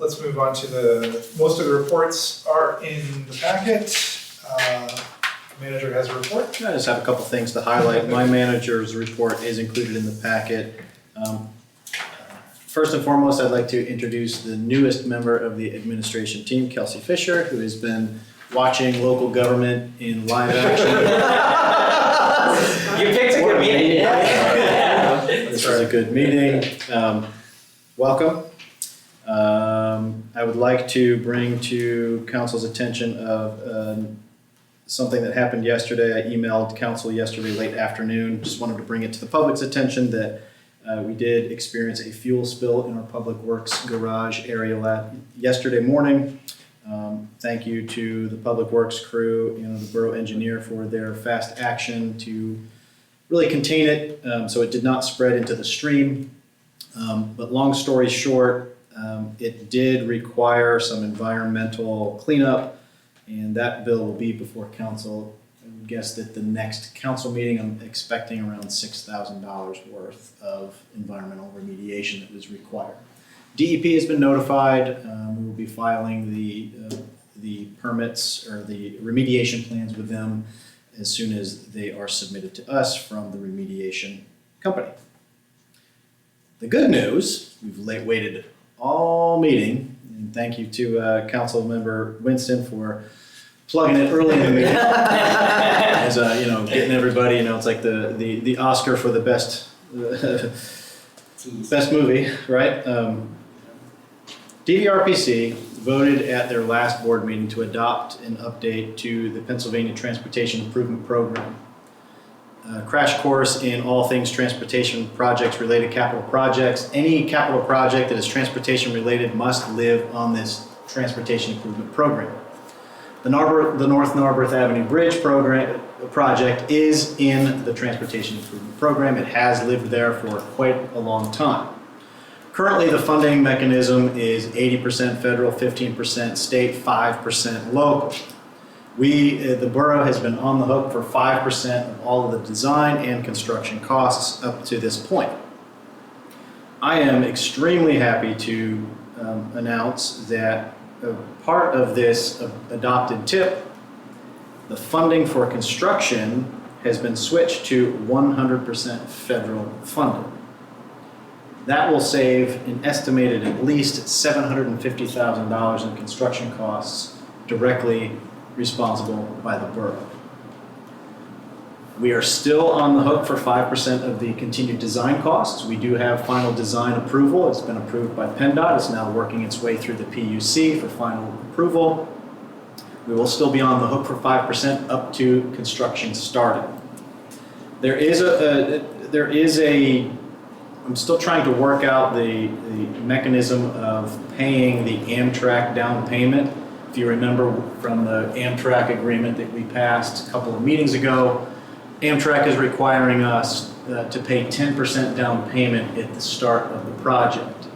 Let's move on to most of the reports are in the packet. Manager has a report. I just have a couple things to highlight. My manager's report is included in the packet. First and foremost, I'd like to introduce the newest member of the administration team, Kelsey Fisher, who has been watching local government in live action. You picked a good meeting. This is a good meeting. Welcome. I would like to bring to council's attention of something that happened yesterday. I emailed council yesterday late afternoon. Just wanted to bring it to the public's attention that we did experience a fuel spill in our public works garage area yesterday morning. Thank you to the public works crew and the borough engineer for their fast action to really contain it so it did not spread into the stream. But long story short, it did require some environmental cleanup, and that bill will be before council. I would guess that the next council meeting, I'm expecting around $6,000 worth of environmental remediation that was required. DEP has been notified. We will be filing the permits or the remediation plans with them as soon as they are submitted to us from the remediation company. The good news, we've waited all meeting, and thank you to Council Member Winston for plugging it early in the meeting. As getting everybody, it's like the Oscar for the best movie, right? DVRPC voted at their last board meeting to adopt an update to the Pennsylvania Transportation Improvement Program. Crash course in all things transportation projects related capital projects. Any capital project that is transportation related must live on this transportation improvement program. The North Narberth Avenue Bridge project is in the transportation improvement program. It has lived there for quite a long time. Currently, the funding mechanism is 80% federal, 15% state, 5% local. The borough has been on the hook for 5% of all of the design and construction costs up to this point. I am extremely happy to announce that part of this adopted tip, the funding for construction has been switched to 100% federal funding. That will save an estimated at least $750,000 in construction costs directly responsible by the borough. We are still on the hook for 5% of the continued design costs. We do have final design approval. It's been approved by PennDOT. It's now working its way through the PUC for final approval. We will still be on the hook for 5% up to construction starting. I'm still trying to work out the mechanism of paying the Amtrak down payment. If you remember from the Amtrak agreement that we passed a couple of meetings ago, Amtrak is requiring us to pay 10% down payment at the start of the project.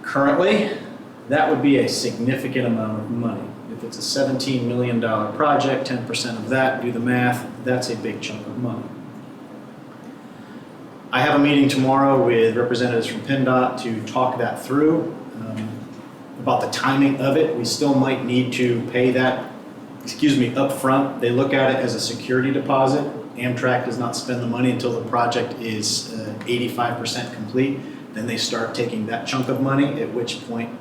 Currently, that would be a significant amount of money. If it's a $17 million project, 10% of that, do the math, that's a big chunk of money. I have a meeting tomorrow with representatives from PennDOT to talk that through. About the timing of it, we still might need to pay that, up front. They look at it as a security deposit. Amtrak does not spend the money until the project is 85% complete. Then they start taking that chunk of money, at which point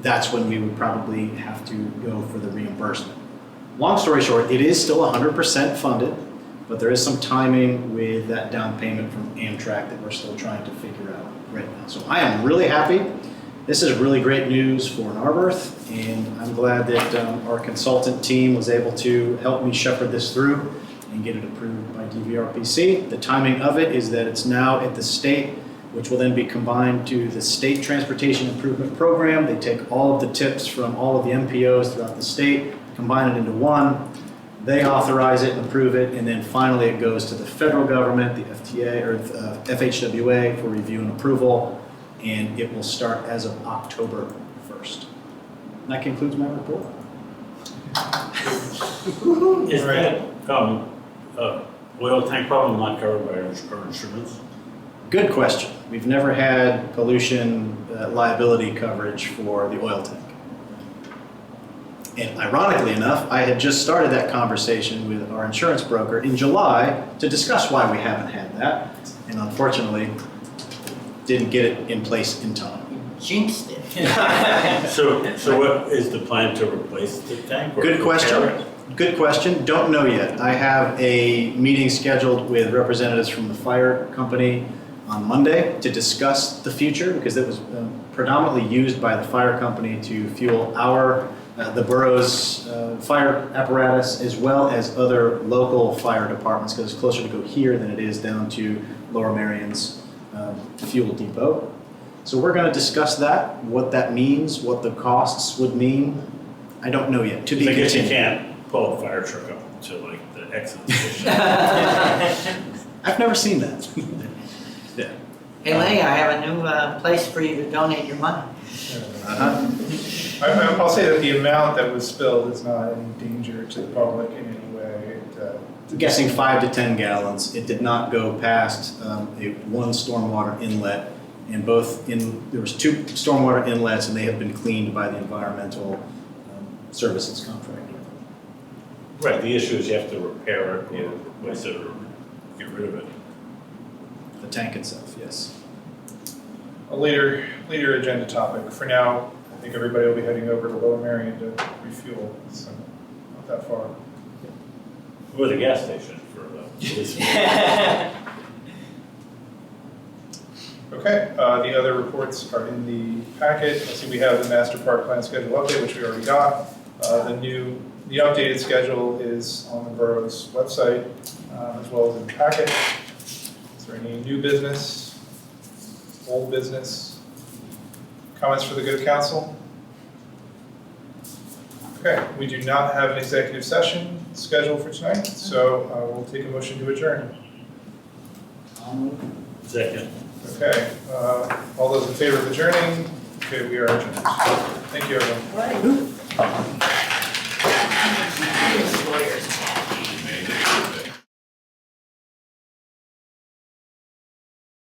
that's when we would probably have to go for the reimbursement. Long story short, it is still 100% funded, but there is some timing with that down payment from Amtrak that we're still trying to figure out right now. So I am really happy. This is really great news for Narberth, and I'm glad that our consultant team was able to help me shepherd this through and get it approved by DVRPC. The timing of it is that it's now at the state, which will then be combined to the State Transportation Improvement Program. They take all of the tips from all of the MPOs throughout the state, combine it into one. They authorize it and approve it, and then finally it goes to the federal government, the FTA or FHWA for review and approval, and it will start as of October 1st. And that concludes my report. Is that oil tank problem not covered by our insurance? Good question. We've never had pollution liability coverage for the oil tank. And ironically enough, I had just started that conversation with our insurance broker in July to discuss why we haven't had that, and unfortunately didn't get it in place in time. Jinxed it. So what is the plan to replace the tank? Or Good question. repair it? Good question. Don't know yet. I have a meeting scheduled with representatives from the fire company on Monday to discuss the future, because it was predominantly used by the fire company to fuel the borough's fire apparatus, as well as other local fire departments, because it's closer to go here than it is down to Lower Marion's fuel depot. So we're going to discuss that, what that means, what the costs would mean. I don't know yet. To be I guess you continued. can't pull a fire truck up to like the exit station. I've never seen that. Yeah. Hey, Lee, I have a new place for you to donate your money. I'll say that the amount that was spilled is not any danger to the public in any way. I'm guessing 5 to 10 gallons. It did not go past one stormwater inlet, and there was 2 stormwater inlets, and they have been cleaned by the environmental services contractor. Right, the issue is you have to repair it or replace it or get rid of it. The tank itself, yes. A later agenda topic. For now, I think everybody will be heading over to Lower Marion to refuel, so not that far. Or the gas station for the police. Okay, the other reports are in the packet. Let's see, we have the master park plan schedule update, which we already got. The updated schedule is on the borough's website, as well as in the packet. Is there any new business, old business, comments for the good of council? Okay, we do not have an executive session scheduled for tonight, so we'll take a motion to adjourn. Second. Okay, all those in favor of adjourning? Okay, we are adjourned. Thank you, everyone. Right.